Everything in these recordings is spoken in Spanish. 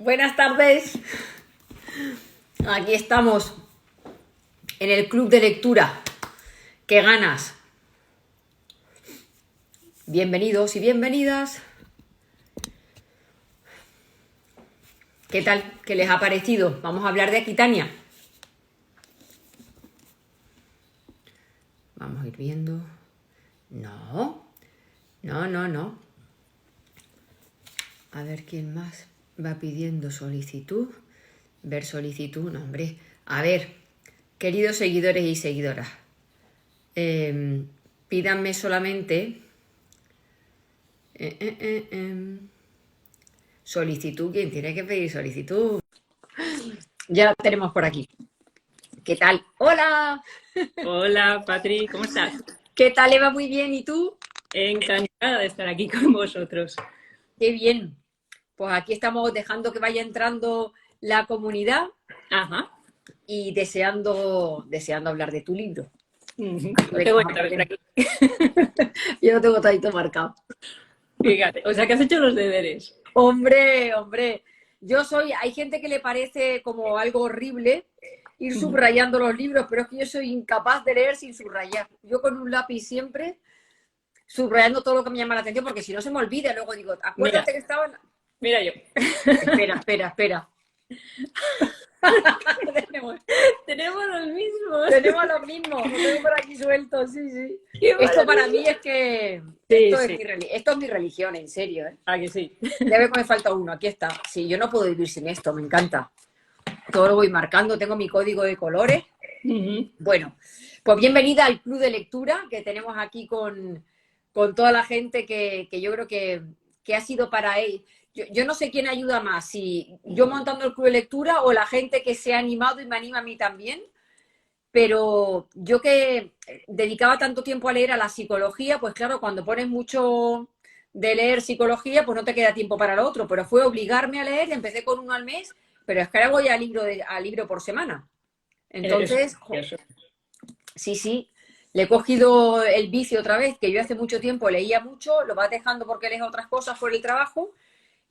Buenas tardes. Aquí estamos en el club de lectura. ¡Qué ganas! Bienvenidos y bienvenidas. ¿Qué tal? ¿Qué les ha parecido? Vamos a hablar de Aquitania. Vamos a ir viendo. No. A ver quién más va pidiendo solicitud. Ver solicitud, no, hombre. A ver, queridos seguidores y seguidoras, pídanme solamente solicitud. ¿Quién tiene que pedir solicitud? Ya la tenemos por aquí. ¿Qué tal? ¡Hola! Hola, Patri, ¿cómo estás? ¿Qué tal, Eva? Muy bien. ¿Y tú? Encantada de estar aquí con vosotros. ¡Qué bien! Pues aquí estamos dejando que vaya entrando la comunidad. Ajá. Y deseando hablar de tu libro. Lo tengo yo también por aquí. Yo lo tengo todo marcado. Fíjate, o sea que has hecho los deberes. Hombre, hay gente que le parece como algo horrible ir subrayando los libros, pero es que yo soy incapaz de leer sin subrayar. Yo con un lápiz siempre subrayando todo lo que me llama la atención, porque si no se me olvida, luego digo, acuérdate que estaban... Mira yo. Espera. Tenemos los mismos. Tenemos los mismos, los tengo por aquí sueltos, sí. Esto para mí es que... Esto es mi religión, en serio. Ah, que sí. Ya veo que me falta uno, aquí está. Sí, yo no puedo vivir sin esto, me encanta. Todo lo voy marcando, tengo mi código de colores. Bueno, pues bienvenida al club de lectura que tenemos aquí con toda la gente que yo creo que ha sido para él. Yo no sé quién ayuda más, si yo montando el club de lectura o la gente que se ha animado y me anima a mí también, pero yo que dedicaba tanto tiempo a leer a la psicología, pues claro, cuando pones mucho de leer psicología, pues no te queda tiempo para lo otro, pero fue obligarme a leer, empecé con uno al mes, pero es que ahora voy a libro por semana. Entonces, sí, le he cogido el vicio otra vez, que yo hace mucho tiempo leía mucho, lo vas dejando porque lees otras cosas por el trabajo,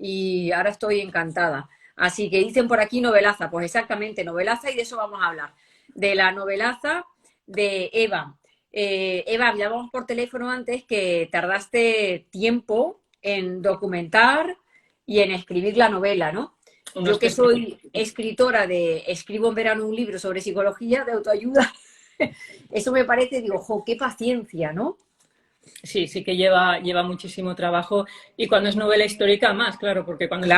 y ahora estoy encantada. Así que dicen por aquí novelaza, pues exactamente, novelaza, y de eso vamos a hablar. De la novelaza de Eva. Eva, hablábamos por teléfono antes que tardaste tiempo en documentar y en escribir la novela, ¿no? Yo que soy escritora escribo en verano un libro sobre psicología, de autoayuda, eso me parece, digo, jo, qué paciencia, ¿no? Sí que lleva muchísimo trabajo, y cuando es novela histórica más, claro, porque cuando es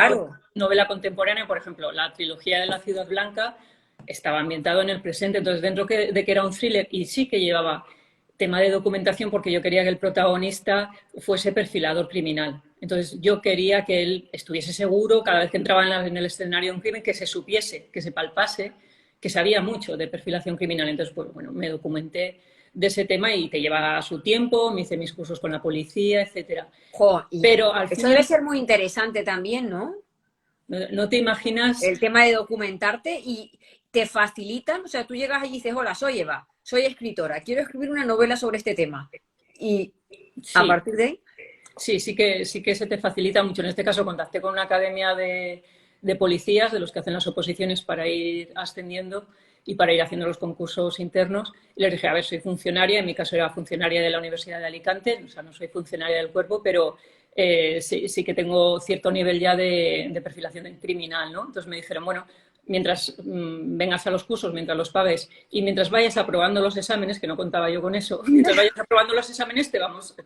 novela contemporánea, por ejemplo, la trilogía de La Ciudad Blanca estaba ambientado en el presente, entonces dentro de que era un thriller, y sí que llevaba tema de documentación porque yo quería que el protagonista fuese perfilador criminal. Entonces yo quería que él estuviese seguro cada vez que entraba en el escenario de un crimen, que se supiese, que se palpase, que sabía mucho de perfilación criminal. Entonces, pues, bueno, me documenté de ese tema y te lleva su tiempo, me hice mis cursos con la policía, etcétera. Pero al final debe ser muy interesante también, ¿no? No te imaginas... El tema de documentarte, y te facilitan, o sea, tú llegas allí y dices, hola, soy Eva, soy escritora, quiero escribir una novela sobre este tema. Y a partir de ahí... Sí que se te facilita mucho. En este caso contacté con una academia de policías, de los que hacen las oposiciones para ir ascendiendo y para ir haciendo los concursos internos, y les dije, a ver, soy funcionaria, en mi caso era funcionaria de la Universidad de Alicante, o sea, no soy funcionaria del cuerpo, pero sí que tengo cierto nivel ya de perfilación criminal, ¿no? Entonces me dijeron, bueno, mientras vengas a los cursos, mientras los pagues y mientras vayas aprobando los exámenes, que no contaba yo con eso, mientras vayas aprobando los exámenes te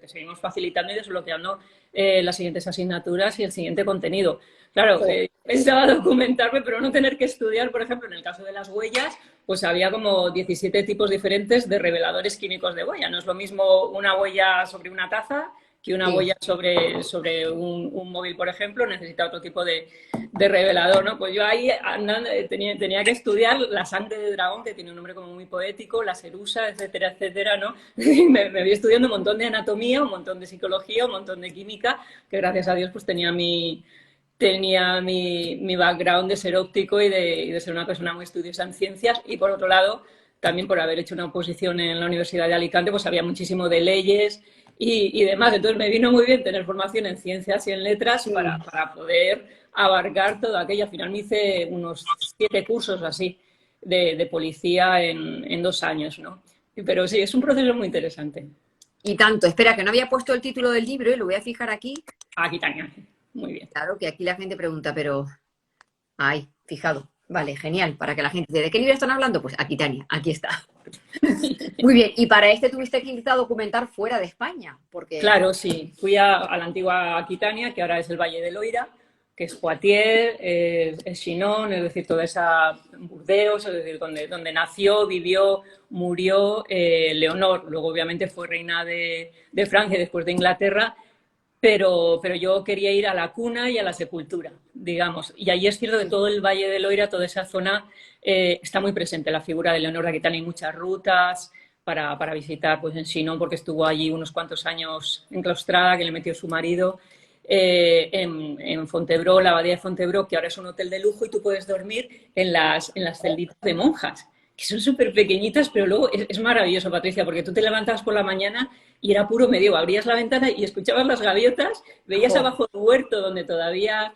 seguimos facilitando y desbloqueando las siguientes asignaturas y el siguiente contenido. Claro, pensaba documentarme, pero no tener que estudiar. Por ejemplo, en el caso de las huellas, pues había como 17 tipos diferentes de reveladores químicos de huella. No es lo mismo una huella sobre una taza que una huella sobre un móvil, por ejemplo, necesita otro tipo de revelador, ¿no? Pues yo ahí andando, tenía que estudiar la sangre de dragón, que tiene un nombre como muy poético, la cerusa, etcétera, ¿no? Me vi estudiando un montón de anatomía, un montón de psicología, un montón de química, que gracias a Dios pues tenía mi background de ser óptico y de ser una persona muy estudiosa en ciencias, y por otro lado, también por haber hecho una oposición en la Universidad de Alicante, pues sabía muchísimo de leyes y demás. Entonces me vino muy bien tener formación en ciencias y en letras para poder abarcar todo aquello. Al final me hice unos 7 cursos así de policía en 2 años, ¿no? Pero sí, es un proceso muy interesante. Y tanto, espera, que no había puesto el título del libro y lo voy a fijar aquí. Aquí también, muy bien. Claro que aquí la gente pregunta, pero... Ay, fijado. Vale, genial. Para que la gente... ¿De qué libro están hablando? Pues Aquitania, aquí está. Muy bien. Y para este tuviste que irte a documentar fuera de España, porque... Claro, sí. Fui a la antigua Aquitania, que ahora es el Valle del Loira, que es Poitiers, es Chinon, es decir, toda esa Burdeos, es decir, donde nació, vivió, murió Leonor. Luego, obviamente, fue reina de Francia y después de Inglaterra, pero yo quería ir a la cuna y a la sepultura, digamos. Y allí es cierto que todo el Valle del Loira, toda esa zona, está muy presente la figura de Leonor de Aquitania. Hay muchas rutas para visitar, pues en Chinon, porque estuvo allí unos cuantos años enclaustrada, que le metió su marido. En Fontevraud, la abadía de Fontevraud, que ahora es un hotel de lujo, y tú puedes dormir en las celditas de monjas, que son súper pequeñitas, pero luego es maravilloso, Patricia, porque tú te levantabas por la mañana y era puro medievo. Abrías la ventana y escuchabas las gaviotas, veías abajo el huerto donde todavía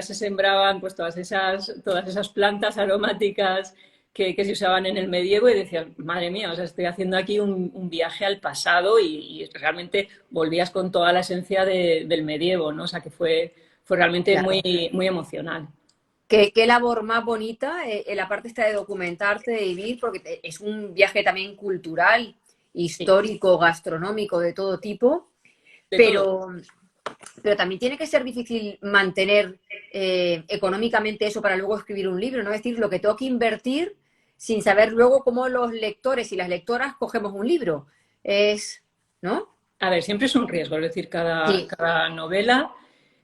se sembraban pues todas esas plantas aromáticas que se usaban en el medievo, y decías, madre mía, o sea, estoy haciendo aquí un viaje al pasado, y realmente volvías con toda la esencia del medievo, ¿no? O sea, que fue realmente Claro. muy, muy emocional. ¿Qué labor más bonita en la parte esta de documentarte, de vivir, porque es un viaje también cultural, Sí, histórico, gastronómico, de todo tipo, de todo. pero, pero también tiene que ser difícil mantener económicamente eso para luego escribir un libro, ¿no? Es decir, lo que tengo que invertir sin saber luego cómo los lectores y las lectoras cogemos un libro. Es, ¿no? A ver, siempre es un riesgo, es decir, cada, Sí. cada novela,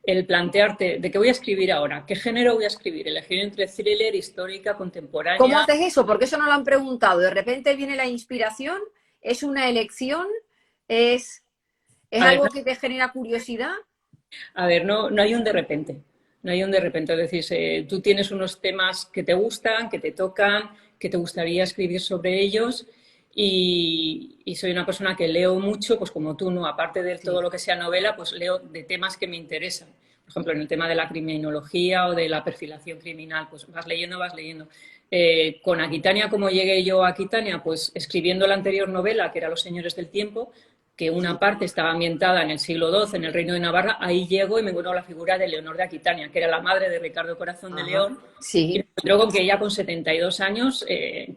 el plantearte de qué voy a escribir ahora, qué género voy a escribir, elegir entre thriller, histórica, ¿Cómo contemporánea. haces eso? Porque eso no lo han preguntado. De repente viene la inspiración, es una elección, es, es A ver, algo que te genera curiosidad. no hay un de repente. No hay un de repente. Es decir, tú tienes unos temas que te gustan, que te tocan, que te gustaría escribir sobre ellos. Y soy una persona que leo mucho, pues como tú, ¿no? Aparte de todo Sí. lo que sea novela, pues leo de temas que me interesan. Por ejemplo, en el tema de la criminología o de la perfilación criminal, pues vas leyendo, vas leyendo. Con Aquitania, ¿cómo llegué yo a Aquitania? Pues escribiendo la anterior novela, que era Los Señores del Tiempo, que una Sí. parte estaba ambientada en el siglo XII, en el Reino de Navarra. Ahí llego y me encuentro la figura de Leonor de Aquitania, que era la madre de Ricardo Corazón de Ajá. León, y me Sí. encuentro con que ella, con 72 años,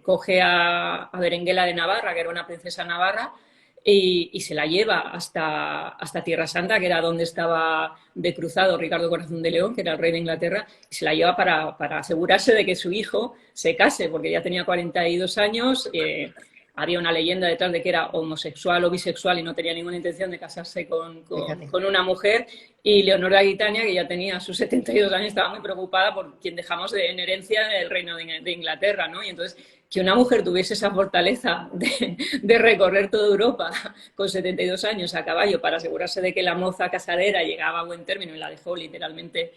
coge a Berenguela de Navarra, que era una princesa navarra, y se la lleva hasta Tierra Santa, que era donde estaba de cruzado Ricardo Corazón de León, que era el rey de Inglaterra, y se la lleva para asegurarse de que su hijo se case, porque ya tenía 42 años. Había una leyenda detrás de que era homosexual o bisexual y no tenía ninguna intención de casarse con, con, Fíjate. con una mujer. Y Leonora Aquitania, que ya tenía sus 72 años, estaba muy preocupada por quien dejamos en herencia el reino de Inglaterra, ¿no? Y entonces, que una mujer tuviese esa fortaleza de recorrer toda Europa con 72 años a caballo para asegurarse de que la moza casadera llegaba a buen término, y la dejó literalmente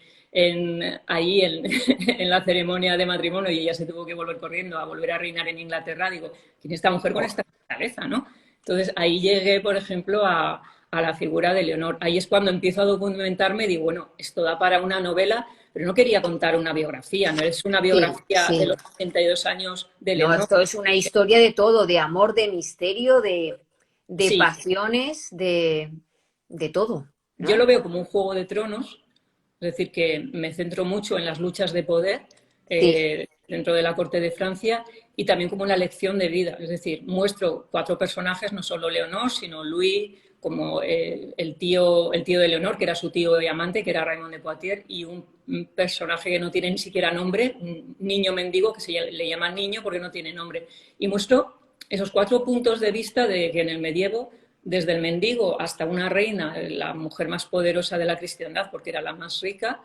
ahí en la ceremonia de matrimonio, y ella se tuvo que volver corriendo a volver a reinar en Inglaterra. Digo, ¿quién es esta mujer con esta fortaleza, no? Entonces ahí llegué, por ejemplo, a la figura de Leonor. Ahí es cuando empiezo a documentarme y digo, bueno, esto da para una novela, pero no quería contar una biografía, no es una Sí, biografía de sí. los 82 años de No, Leonor. esto es una historia de todo, de amor, de misterio, de Sí, pasiones, de todo, yo ¿no? lo veo como un juego de tronos, es decir, que me centro mucho en las luchas de poder Sí. dentro de la corte de Francia, y también como una lección de vida. Es decir, muestro 4 personajes, no solo Leonor, sino Louis, como el tío de Leonor, que era su tío y amante, que era Raymond de Poitiers, y un personaje que no tiene ni siquiera nombre, un niño mendigo que le llama niño porque no tiene nombre. Y muestro esos 4 puntos de vista de que en el medievo, desde el mendigo hasta una reina, la mujer más poderosa de la cristiandad, porque era la más rica,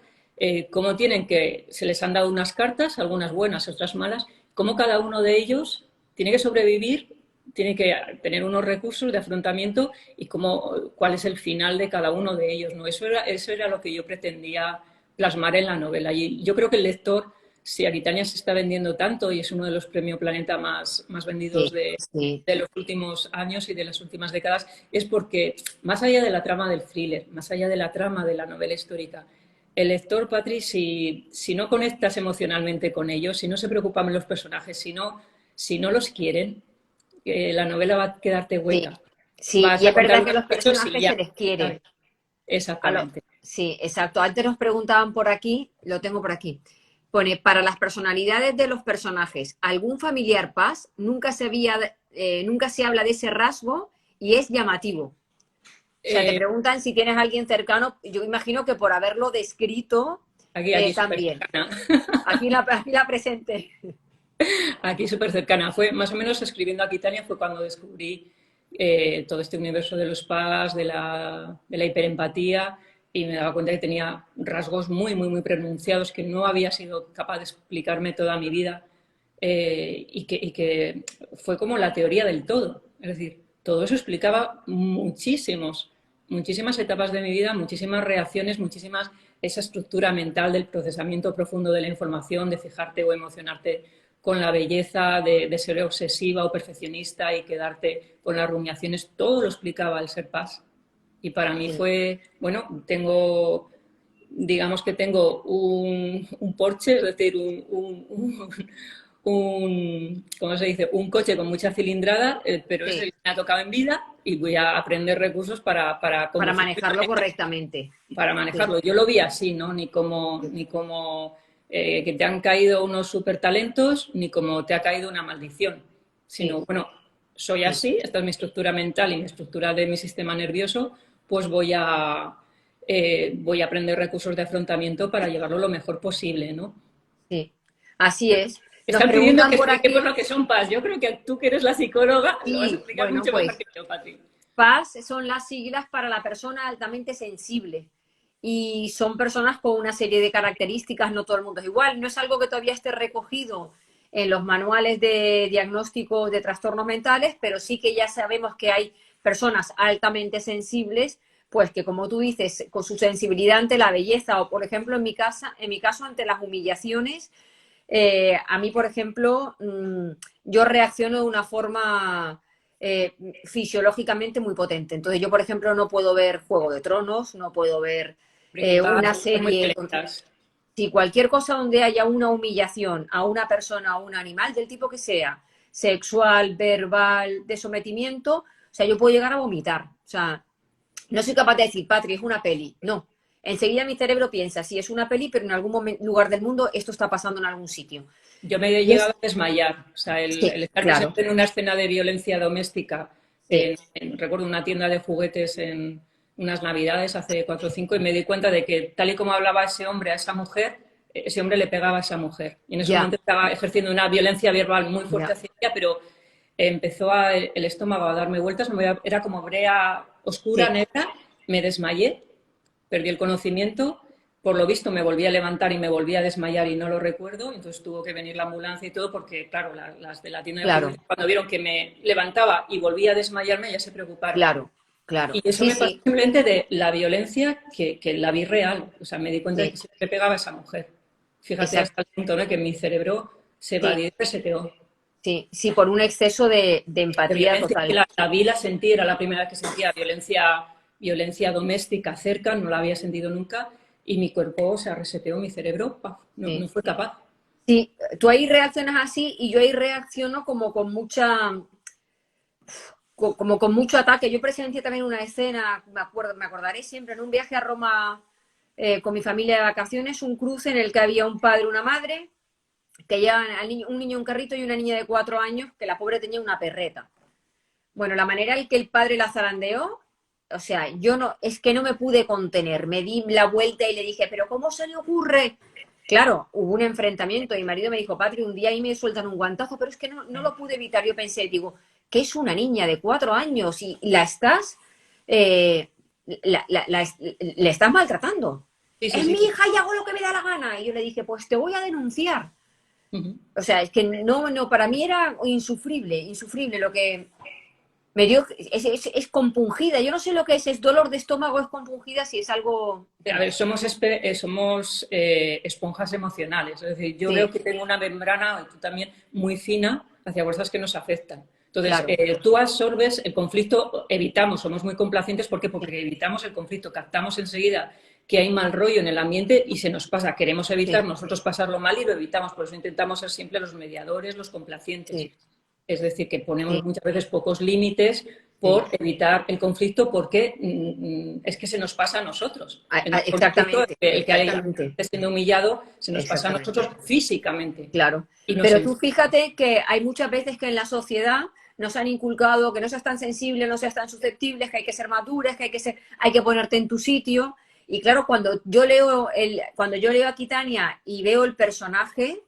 cómo se les han dado unas cartas, algunas buenas, otras malas, cómo cada uno de ellos tiene que sobrevivir, tiene que tener unos recursos de afrontamiento, y cuál es el final de cada uno de ellos, ¿no? Eso era lo que yo pretendía plasmar en la novela. Y yo creo que el lector, si Aquitania se está vendiendo tanto y es uno de los premios Planeta más vendidos Sí, de, sí. de los últimos años y de las últimas décadas, es porque, más allá de la trama del thriller, más allá de la trama de la novela histórica, el lector, Patri, si no conectas emocionalmente con ellos, si no se preocupan los personajes, si no los quieren, la novela va a quedarte Sí, hueca. sí, Vas y a es contar verdad que unos los hechos y personajes ya, se les quiere. ¿sabes? Exactamente. Sí, exacto. Antes nos preguntaban por aquí, lo tengo por aquí. Pone, para las personalidades de los personajes, ¿algún familiar paz? Nunca se habla de ese rasgo y es llamativo. O sea, te Eh, preguntan si tienes a alguien cercano. Yo imagino que por haberlo descrito aquí súper también. cercana. Aquí la presente. Aquí súper cercana. Fue más o menos escribiendo Aquitania fue cuando descubrí todo este universo de los PAS, de la hiperempatía, y me daba cuenta que tenía rasgos muy, muy, muy pronunciados que no había sido capaz de explicarme toda mi vida, y que fue como la teoría del todo. Es decir, todo eso explicaba muchísimas etapas de mi vida, muchísimas reacciones, esa estructura mental del procesamiento profundo de la información, de fijarte o emocionarte con la belleza, de ser obsesiva o perfeccionista y quedarte con las rumiaciones, todo lo explicaba el ser paz. Y para mí Sí. fue, bueno, digamos que tengo un Porsche, es decir, ¿cómo se dice? Un coche con mucha cilindrada, pero ese Sí, me ha tocado en vida y voy a aprender recursos para para conducirlo, manejarlo correctamente. para Sí, manejarlo. Yo lo vi así, ¿no? Ni como que te han caído unos super talentos, ni como te ha caído una maldición, sí, sino, bueno, soy sí. así, esta es mi estructura mental y mi estructura de mi sistema nervioso, pues voy a aprender recursos de afrontamiento para llevarlo lo mejor posible, ¿no? Sí. Así es. Nos Están pidiendo preguntan que por expliquemos aquí. lo que son PAS. Yo creo que tú que eres la psicóloga lo vas a Sí, explicar bueno, mucho mejor pues que yo, Patri. PAS son las siglas para la persona altamente sensible. Y son personas con una serie de características, no todo el mundo es igual. No es algo que todavía esté recogido en los manuales de diagnóstico de trastornos mentales, pero sí que ya sabemos que hay personas altamente sensibles, pues que como tú dices, con su sensibilidad ante la belleza o, por ejemplo, en mi caso ante las humillaciones, a mí, por ejemplo, yo reacciono de una forma fisiológicamente muy potente. Entonces yo, por ejemplo, no puedo ver Juego de Tronos, no puedo ver Breaking Bad, una son muy serie. violentas. Si cualquier cosa donde haya una humillación a una persona, a un animal, del tipo que sea, sexual, verbal, de sometimiento, o sea, yo puedo llegar a vomitar. O sea, no soy capaz de decir, Patri, es una peli. No. Enseguida mi cerebro piensa, sí, es una peli, pero en algún lugar del mundo esto está pasando en algún sitio. Yo me he Y llegado es, a desmayar. O sea, sí, el estar claro, presente en una escena de violencia doméstica, sí, recuerdo una tienda de juguetes en unas navidades hace 4 o 5 y me di cuenta de que tal y como hablaba ese hombre a esa mujer, ese hombre le pegaba a esa mujer. Y en ese ya, momento estaba ejerciendo una violencia verbal muy fuerte ya, hacia ella, pero empezó el estómago a darme vueltas, era como brea oscura, sí, negra, me desmayé, perdí el conocimiento, por lo visto me volví a levantar y me volví a desmayar y no lo recuerdo, entonces tuvo que venir la ambulancia y todo porque, claro, las de la tienda de claro, juguetes cuando vieron que me levantaba y volvía a desmayarme ya se preocuparon. claro, claro. Y eso Sí, me pasó sí, simplemente de la violencia que la vi real, o sea, me di cuenta de que sí, se le pegaba a esa mujer. Fíjate exacto. hasta el punto, ¿no?, que mi cerebro se Sí, evadió y reseteó. sí, sí, por un exceso de De empatía violencia, que total. la vi, la sentí, era la primera vez que sentía violencia doméstica cerca, no la había sentido nunca y mi cuerpo se reseteó, mi cerebro ¡paf! No Sí. fue capaz. Sí, tú ahí reaccionas así y yo ahí reacciono como con como con mucho ataque. Yo presencié también una escena, me acordaré siempre, en un viaje a Roma con mi familia de vacaciones, un cruce en el que había un padre y una madre que llevaban un niño en un carrito y una niña de 4 años que la pobre tenía una perreta. Bueno, la manera en que el padre la zarandeó, o sea, yo no, es que no me pude contener, me di la vuelta y le dije, pero ¿cómo se le ocurre? Claro, hubo un enfrentamiento y mi marido me dijo, Patri, un día ahí me sueltan un guantazo, pero es que no lo pude evitar. Yo pensé, digo, que es una niña de 4 años y la estás, eh, le estás maltratando. Sí, sí, Es mi sí, sí. hija y hago lo que me da la gana. Y yo le dije, pues te voy a denunciar. Uh-huh. O sea, es que no, para mí era insufrible, insufrible lo que me dio, es compungida. Yo no sé lo que es dolor de estómago, es compungida, si es algo. A ver, somos esponjas emocionales, es decir, yo veo Sí, que tengo una membrana, y tú también, muy fina hacia cosas que nos afectan. Entonces, claro. tú absorbes el conflicto, evitamos, somos muy complacientes, ¿por qué? Sí, Porque evitamos el conflicto, captamos enseguida que hay mal rollo en el ambiente y se nos pasa. Queremos evitar nosotros pasarlo mal y lo evitamos, por eso intentamos ser siempre los mediadores, los complacientes. Sí. Es decir, que ponemos muchas veces pocos límites por evitar el conflicto porque es que se nos pasa a nosotros. Exactamente. El que esté siendo humillado se nos pasa a nosotros físicamente. Claro. Pero tú fíjate que hay muchas veces que en la sociedad nos han inculcado que no seas tan sensible, no seas tan susceptible, que hay que ser maduras, que hay que ponerte en tu sitio. Y claro, cuando yo leo a Quitania y veo el personaje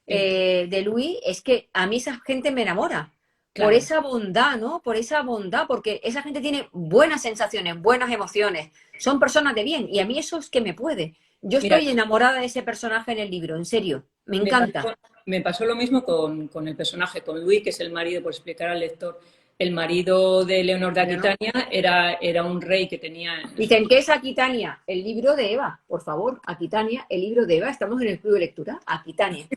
de Luis, es que a mí esa gente me enamora. Claro. Por esa bondad, ¿no? Por esa bondad, porque esa gente tiene buenas sensaciones, buenas emociones, son personas de bien, y a mí eso es que me puede. Yo estoy enamorada de ese personaje en el libro, en serio, me encanta. Me pasó lo mismo con el personaje, con Luis, que es el marido, por explicar al lector. El marido de Leonor de Aquitania era un rey que tenía... Dicen que es Aquitania, el libro de Eva, por favor, Aquitania, el libro de Eva, estamos en el club de lectura, Aquitania.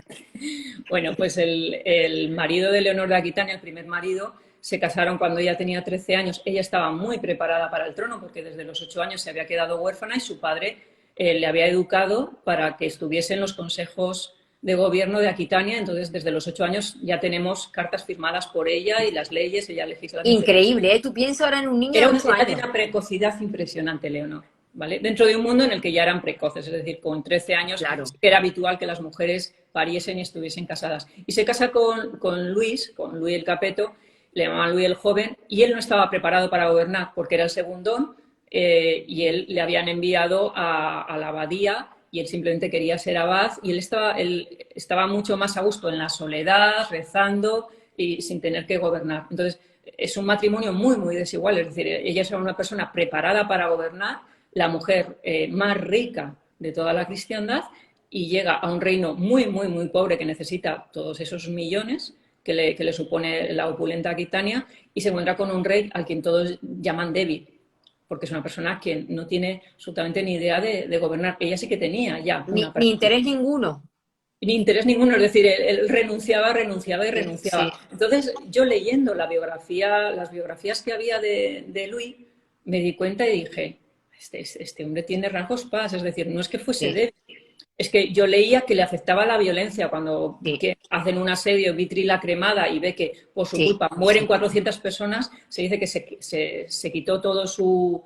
Bueno, pues el marido de Leonor de Aquitania, el primer marido, se casaron cuando ella tenía 13 años. Ella estaba muy preparada para el trono porque desde los 8 años se había quedado huérfana y su padre le había educado para que estuviese en los consejos de gobierno de Aquitania. Entonces, desde los 8 años ya tenemos cartas firmadas por ella y las leyes, ella legisla. Increíble, ¿eh? Tú piensas ahora en un niño de 8 años. Era una precocidad impresionante, Leonor, ¿vale? Dentro de un mundo en el que ya eran precoces, es decir, con 13 años era habitual que las mujeres pariesen y estuviesen casadas. Y se casa con Luis el Capeto, le llamaban Luis el Joven, y él no estaba preparado para gobernar porque era el segundón y él le habían enviado a la abadía y él simplemente quería ser abad y él estaba mucho más a gusto en la soledad, rezando y sin tener que gobernar. Entonces, es un matrimonio muy, muy desigual. Es decir, ella es una persona preparada para gobernar, la mujer más rica de toda la cristiandad y llega a un reino muy, muy, muy pobre que necesita todos esos millones que le supone la opulenta Aquitania y se encuentra con un rey al quien todos llaman débil, porque es una persona que no tiene absolutamente ni idea de gobernar. Ella sí que tenía ya ni interés ninguno. Ni interés ninguno, es decir, él renunciaba y renunciaba. Sí. Entonces, yo leyendo las biografías que había de Luis, me di cuenta y dije, este hombre tiene rasgos paz, es decir, no es que fuese débil. Es que yo leía que le afectaba la violencia cuando que hacen un asedio, Vitri la cremada y ve que por su culpa mueren 400 personas, se dice que se quitó toda su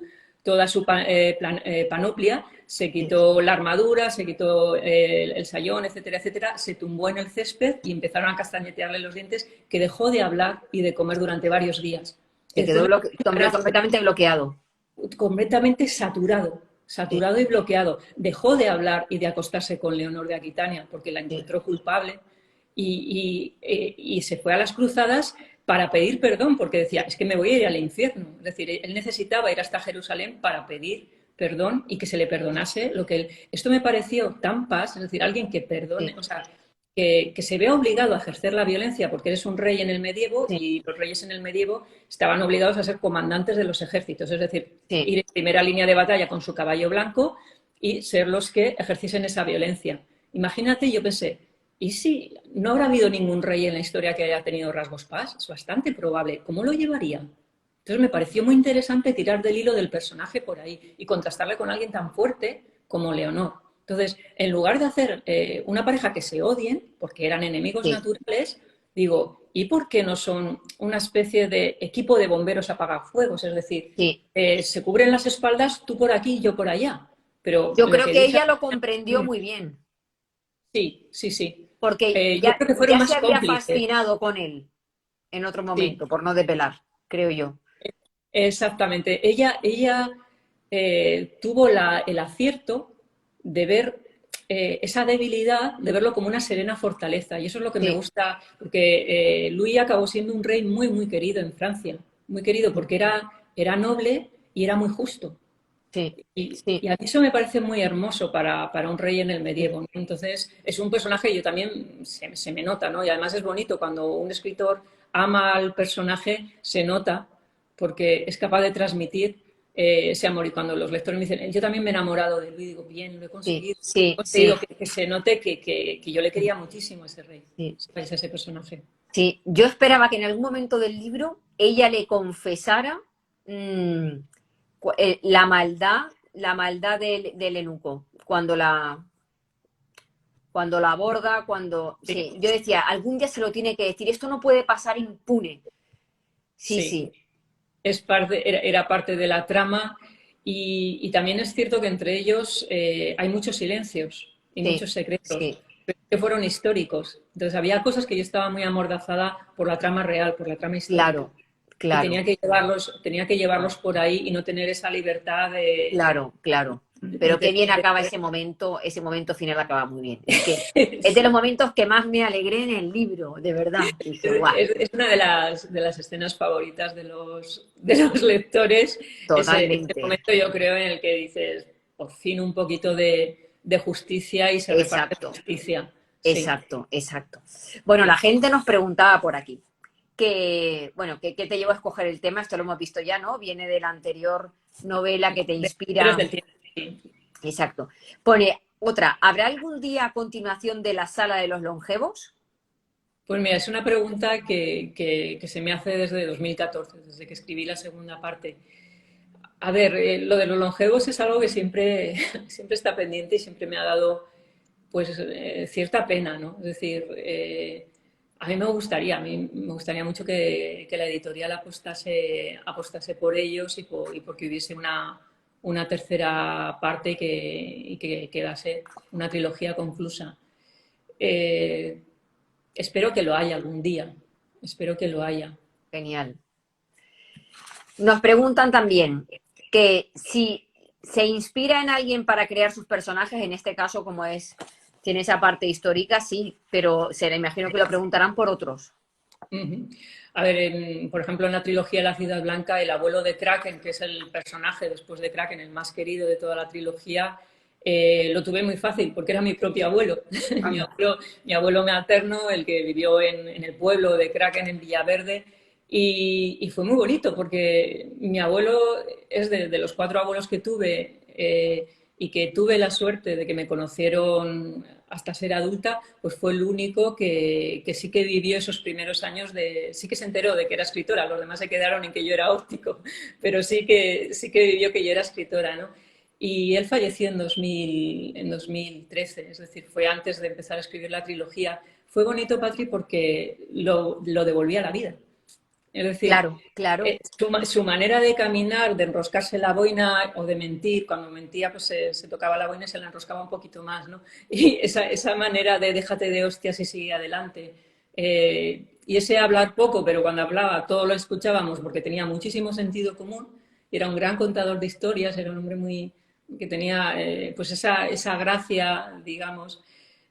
panoplia, se quitó la armadura, se quitó el sayón, etcétera, etcétera, se tumbó en el césped y empezaron a castañetearle los dientes, que dejó de hablar y de comer durante varios días. Se quedó completamente bloqueado. Completamente saturado y bloqueado. Dejó de hablar y de acostarse con Leonor de Aquitania porque la encontró culpable y se fue a las cruzadas para pedir perdón porque decía, es que me voy a ir al infierno. Es decir, él necesitaba ir hasta Jerusalén para pedir perdón y que se le perdonase lo que él... Esto me pareció tan paz, es decir, alguien que perdone, o sea, que se vea obligado a ejercer la violencia porque eres un rey en el medievo y los reyes en el medievo estaban obligados a ser comandantes de los ejércitos, es decir, ir en primera línea de batalla con su caballo blanco y ser los que ejerciesen esa violencia. Imagínate, yo pensé, ¿y si no habrá habido ningún rey en la historia que haya tenido rasgos paz? Es bastante probable. ¿Cómo lo llevaría? Entonces me pareció muy interesante tirar del hilo del personaje por ahí y contrastarle con alguien tan fuerte como Leonor. Entonces, en lugar de hacer una pareja que se odien, porque eran enemigos naturales, digo, ¿y por qué no son una especie de equipo de bomberos apagafuegos? Es decir, se cubren las espaldas tú por aquí y yo por allá. Pero yo creo que ella lo comprendió muy bien. Sí. Porque yo creo que fueron más se había cómplices. Fascinado con él en otro momento, por no depelar, creo yo. Exactamente. Ella tuvo el acierto de ver esa debilidad, de verlo como una serena fortaleza. Y eso es lo que me gusta, porque Luis acabó siendo un rey muy, muy querido en Francia. Muy querido porque era noble y era muy justo. Y a mí eso me parece muy hermoso para un rey en el medievo, ¿no? Entonces, es un personaje, yo también se me nota, ¿no? Y además es bonito cuando un escritor ama al personaje, se nota, porque es capaz de transmitir ese amor. Y cuando los lectores me dicen, yo también me he enamorado de Luis, digo, bien, lo he conseguido. He conseguido que se note que yo le quería muchísimo a ese rey, a ese personaje. Sí, yo esperaba que en algún momento del libro ella le confesara la maldad la maldad del eunuco, cuando la aborda, sí, yo decía, algún día se lo tiene que decir, esto no puede pasar impune. Sí, sí. Era parte de la trama y también es cierto que entre ellos hay muchos silencios y Sí, muchos secretos sí, que fueron históricos. Entonces había cosas que yo estaba muy amordazada por la trama real, por la trama histórica. claro, Y claro, tenía que llevarlos por ahí y no tener esa libertad claro, claro. Pero qué bien acaba ese momento final acaba muy bien. Es que es de los Sí. momentos que más me alegré en el libro, de verdad. Dije, guau, Es una de las escenas favoritas de los lectores. Ese totalmente. momento yo creo en el que dices, por fin un poquito de justicia y se reparte Exacto, justicia. Sí. exacto, exacto. Bueno, la gente nos preguntaba por aquí bueno, ¿qué te llevó a escoger el tema? Esto lo hemos visto ya, ¿no? Viene de la anterior novela que te Pero inspira. del tiempo. Sí. Exacto. Pone otra, ¿habrá algún día a continuación de la Sala de los Longevos? Pues mira, es una pregunta que se me hace desde 2014, desde que escribí la segunda parte. A ver, lo de los longevos es algo que siempre, siempre está pendiente y siempre me ha dado pues cierta pena, ¿no? Es decir, a mí me gustaría mucho que la editorial apostase por ellos y porque hubiese una tercera parte y que quedase una trilogía conclusa. Eh, Espero que lo haya algún día, espero que lo haya. Genial. Nos preguntan también que si se inspira en alguien para crear sus personajes, en este caso tiene esa parte histórica, sí, pero imagino que lo preguntarán por otros. Uh-huh. A ver, por ejemplo, en la trilogía de La Ciudad Blanca, el abuelo de Kraken, que es el personaje después de Kraken, el más querido de toda la trilogía, lo tuve muy fácil porque era mi propio abuelo. Anda. Mi abuelo materno, el que vivió en el pueblo de Kraken, en Villaverde, y fue muy bonito porque mi abuelo es de los cuatro abuelos que tuve y que tuve la suerte de que me conocieron hasta ser adulta, pues fue el único que sí que vivió esos primeros años sí que se enteró de que era escritora, los demás se quedaron en que yo era óptico, pero sí que vivió que yo era escritora, ¿no? Y él falleció en 2013, es decir, fue antes de empezar a escribir la trilogía. Fue bonito, Patri, porque lo devolvía a la vida. Es decir, Claro, claro. su manera de caminar, de enroscarse la boina o de mentir, cuando mentía pues se tocaba la boina y se la enroscaba un poquito más, ¿no? Y esa manera de déjate de hostias y sigue adelante. Y ese hablar poco, pero cuando hablaba todo lo escuchábamos porque tenía muchísimo sentido común y era un gran contador de historias, era un hombre que tenía pues esa gracia, digamos,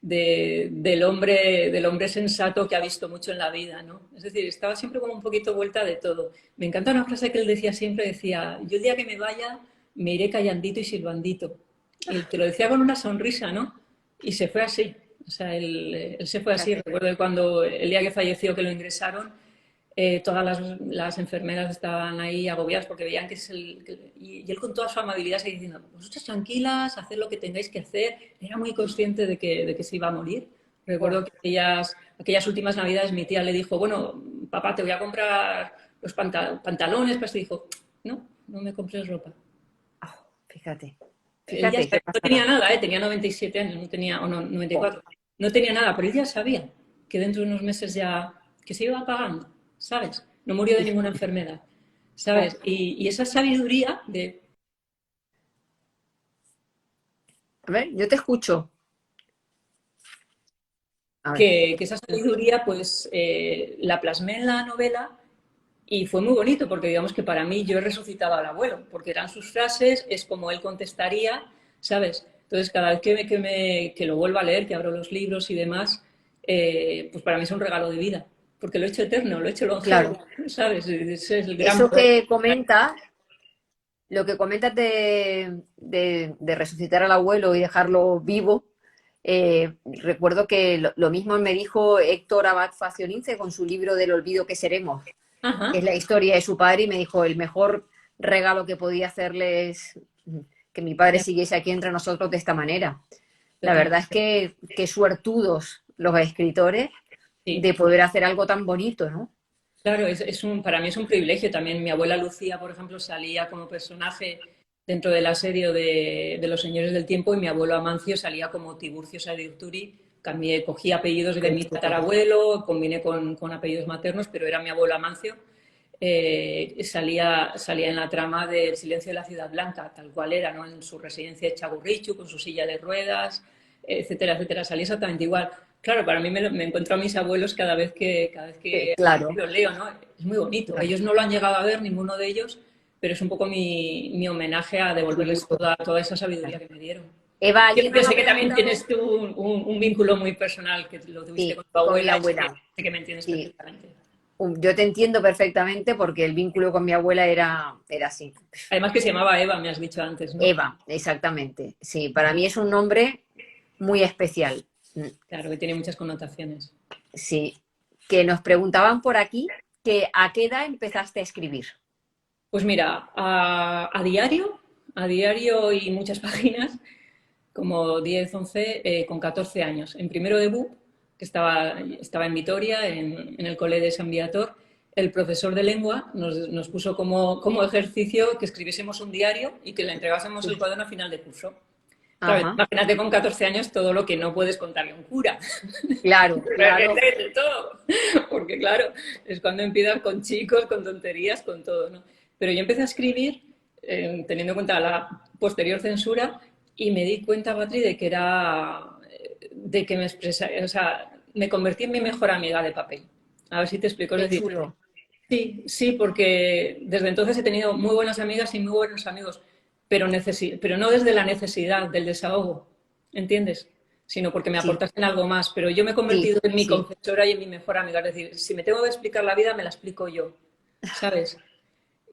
del hombre sensato que ha visto mucho en la vida, ¿no? Es decir, estaba siempre como un poquito vuelta de todo. Me encanta una frase que él decía siempre, decía, yo el día que me vaya me iré callandito y silbandito. Y te lo decía con una sonrisa, ¿no? Y se fue así. O sea, él se fue así. Fíjate. Recuerdo que cuando el día que falleció, que lo ingresaron, todas las enfermeras estaban ahí agobiadas porque veían que y él con toda su amabilidad seguía diciendo, vosotras tranquilas, haced lo que tengáis que hacer. Era muy consciente de que se iba a morir. Oh, Recuerdo que aquellas últimas navidades mi tía le dijo, bueno, papá, te voy a comprar los pantalones, pues te dijo, no, no me compres ropa. fíjate, Él ya fíjate qué no tenía pasada. nada, tenía 97 años, no tenía, o no, Oh, 94, no tenía nada, pero él ya sabía que dentro de unos meses ya, que se iba apagando, ¿sabes? No murió de ninguna fíjate. enfermedad, Oh. ¿sabes? Y esa sabiduría A ver, yo te escucho. A ver. que esa sabiduría pues la plasmé en la novela y fue muy bonito porque digamos que para mí yo he resucitado al abuelo, porque eran sus frases, es como él contestaría, ¿sabes? Entonces cada vez que lo vuelvo a leer, que abro los libros y demás, pues para mí es un regalo de vida, porque lo he hecho eterno, lo he hecho longevo, Claro. ¿sabes? Ese es el gran Eso poder. que comentas, lo que comentas de resucitar al abuelo y dejarlo vivo, recuerdo que lo mismo me dijo Héctor Abad Faciolince con su libro del olvido que seremos, que es Ajá, la historia de su padre, y me dijo, el mejor regalo que podía hacerle es que mi padre siguiese aquí entre nosotros de esta manera. La verdad es totalmente. que suertudos los escritores Sí. de poder hacer algo tan bonito, ¿no? Claro, para mí es un privilegio también. Mi abuela Lucía, por ejemplo, salía como personaje dentro del asedio de los señores del tiempo, y mi abuelo Amancio salía como Tiburcio Saliurturi. Cogí apellidos de mi tatarabuelo, combiné con apellidos maternos, pero era mi abuelo Amancio. Salía en la trama del Silencio de la Ciudad Blanca, tal cual era, ¿no? En su residencia de Txagorritxu, con su silla de ruedas, etcétera, etcétera. Salía exactamente igual. Claro, para mí me encuentro a mis abuelos cada vez que Claro. los leo, ¿no? Es muy bonito. Claro. Ellos no lo han llegado a ver, ninguno de ellos, pero es un poco mi homenaje a devolverles toda esa sabiduría que me dieron. Eva, Yo alguien nos ha sé que también preguntado... tienes tú un vínculo muy personal, que lo tuviste Sí, con tu abuela, con mi abuela. sé que me entiendes Sí. perfectamente. Yo te entiendo perfectamente porque el vínculo con mi abuela era así. Además que se llamaba Eva, me has dicho antes, ¿no? Eva, exactamente. Sí, para mí es un nombre muy especial. Claro, que tiene muchas connotaciones. Sí, que nos preguntaban por aquí que a qué edad empezaste a escribir. Pues mira, a diario y muchas páginas, como 10, 11, con 14 años. En primero de BUP, que estaba en Vitoria, en el cole de San Viator, el profesor de lengua nos puso como ejercicio que escribiésemos un diario y que le entregásemos el cuaderno a final de curso. Claro, Ajá. imagínate con 14 años todo lo que no puedes contarle a un cura. Claro, claro. De todo. Porque claro, es cuando empiezas con chicos, con tonterías, con todo, ¿no? Pero yo empecé a escribir teniendo en cuenta la posterior censura y me di cuenta, Patri, de que me expresaba, o sea, me convertí en mi mejor amiga de papel. A ver si te explico. Es Qué decir, chulo. sí, porque desde entonces he tenido muy buenas amigas y muy buenos amigos, pero no desde la necesidad del desahogo, ¿entiendes? Sino porque me Sí, aportasen algo más. Pero yo me he sí, convertido en mi sí. confesora y en mi mejor amiga. Es decir, si me tengo que explicar la vida, me la explico yo, ¿sabes?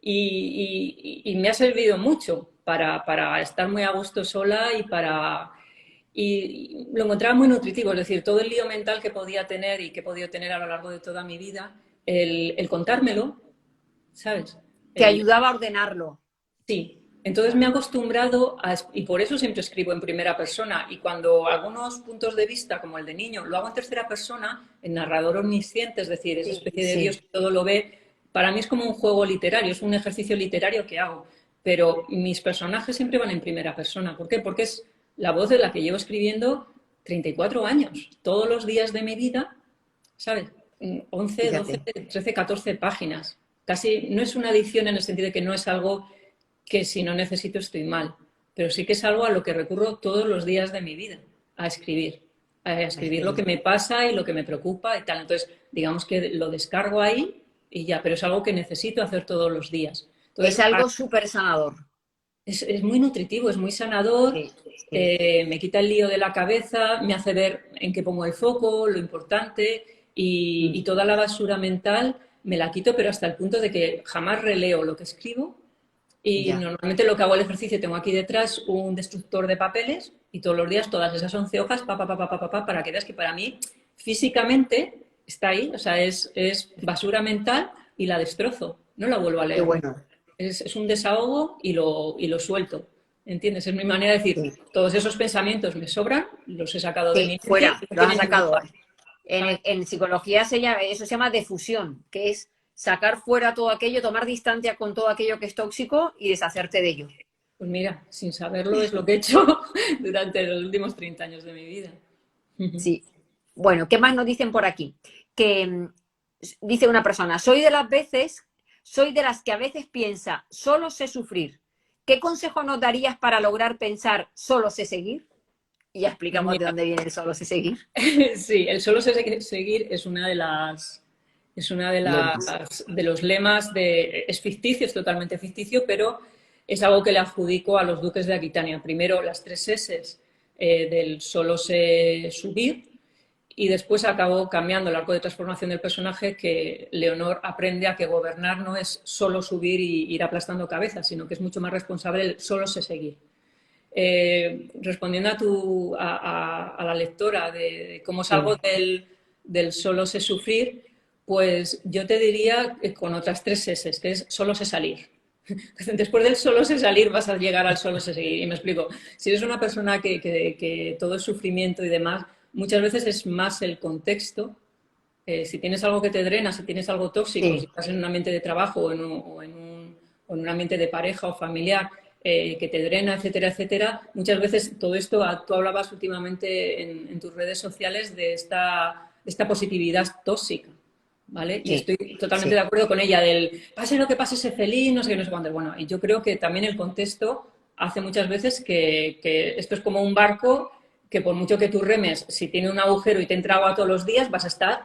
Y me ha servido mucho para estar muy a gusto sola y lo encontraba muy nutritivo, es decir, todo el lío mental que podía tener y que he podido tener a lo largo de toda mi vida, el contármelo, ¿sabes? Te El, ayudaba a ordenarlo. sí. Entonces me he acostumbrado y por eso siempre escribo en primera persona. Y cuando algunos puntos de vista, como el de niño, lo hago en tercera persona, en narrador omnisciente, es decir, esa Sí, especie de Dios sí. que todo lo ve, para mí es como un juego literario, es un ejercicio literario que hago. Pero mis personajes siempre van en primera persona. ¿Por qué? Porque es la voz de la que llevo escribiendo 34 años, todos los días de mi vida, ¿sabes? 11, 12, Fíjate. 13, 14 páginas. Casi no es una adicción en el sentido de que no es algo que si no necesito estoy mal, pero sí que es algo a lo que recurro todos los días de mi vida, a escribir lo que me pasa y lo que me preocupa y tal. Entonces, digamos que lo descargo ahí y ya, pero es algo que necesito hacer todos los días. Es Entonces, algo súper sanador. es muy nutritivo, es muy sanador, Sí, sí. me quita el lío de la cabeza, me hace ver en qué pongo el foco, lo importante y toda la basura mental me la quito, pero hasta el punto de que jamás releo lo que escribo y Ya. normalmente lo que hago el ejercicio, tengo aquí detrás un destructor de papeles y todos los días todas esas 11 hojas, para que veas que para mí físicamente está ahí, o sea, es basura mental y la destrozo, no la vuelvo a Qué leer. bueno. Es un desahogo y lo suelto, ¿entiendes? Es mi manera de decir, Sí, todos esos pensamientos me sobran, los he sacado de sí, mi mente fuera, y no lo has tienen ningún sacado. lugar, ¿sabes? En psicología eso se llama defusión, que es sacar fuera todo aquello, tomar distancia con todo aquello que es tóxico y deshacerte de ello. Pues mira, sin saberlo es lo que he hecho durante los últimos 30 años de mi vida. Sí. Bueno, ¿qué más nos dicen por aquí? Que dice una persona, soy de las que a veces piensa, solo sé sufrir. ¿Qué consejo nos darías para lograr pensar, solo sé seguir? Y ya Pues explicamos de mira, dónde viene el solo sé seguir. sí, el solo sé seguir Lemas. de los lemas es ficticio, es totalmente ficticio, pero es algo que le adjudico a los duques de Aquitania. Primero las tres S del solo sé subir y después acabó cambiando el arco de transformación del personaje que Leonor aprende a que gobernar no es solo subir y ir aplastando cabezas, sino que es mucho más responsable el solo sé seguir. Respondiendo a la lectora de cómo salgo Sí. del solo sé sufrir, pues yo te diría con otras tres S, que es solo sé salir. Después del solo sé salir vas a llegar al solo sé seguir. Y me explico. Si eres una persona que todo es sufrimiento y demás, muchas veces es más el contexto. Si tienes algo que te drena, si tienes algo tóxico, si Sí. estás en un ambiente de trabajo o en un ambiente de pareja o familiar, que te drena, etcétera, etcétera. Muchas veces todo esto, tú hablabas últimamente en tus redes sociales de esta positividad tóxica, ¿vale? Y Sí, estoy totalmente sí, de acuerdo con ella del pase lo que pase, sé feliz, no sé qué, no sé cuánto. Bueno, y yo creo que también el contexto hace muchas veces que esto es como un barco que por mucho que tú remes, si tiene un agujero y te entra agua todos los días, vas a estar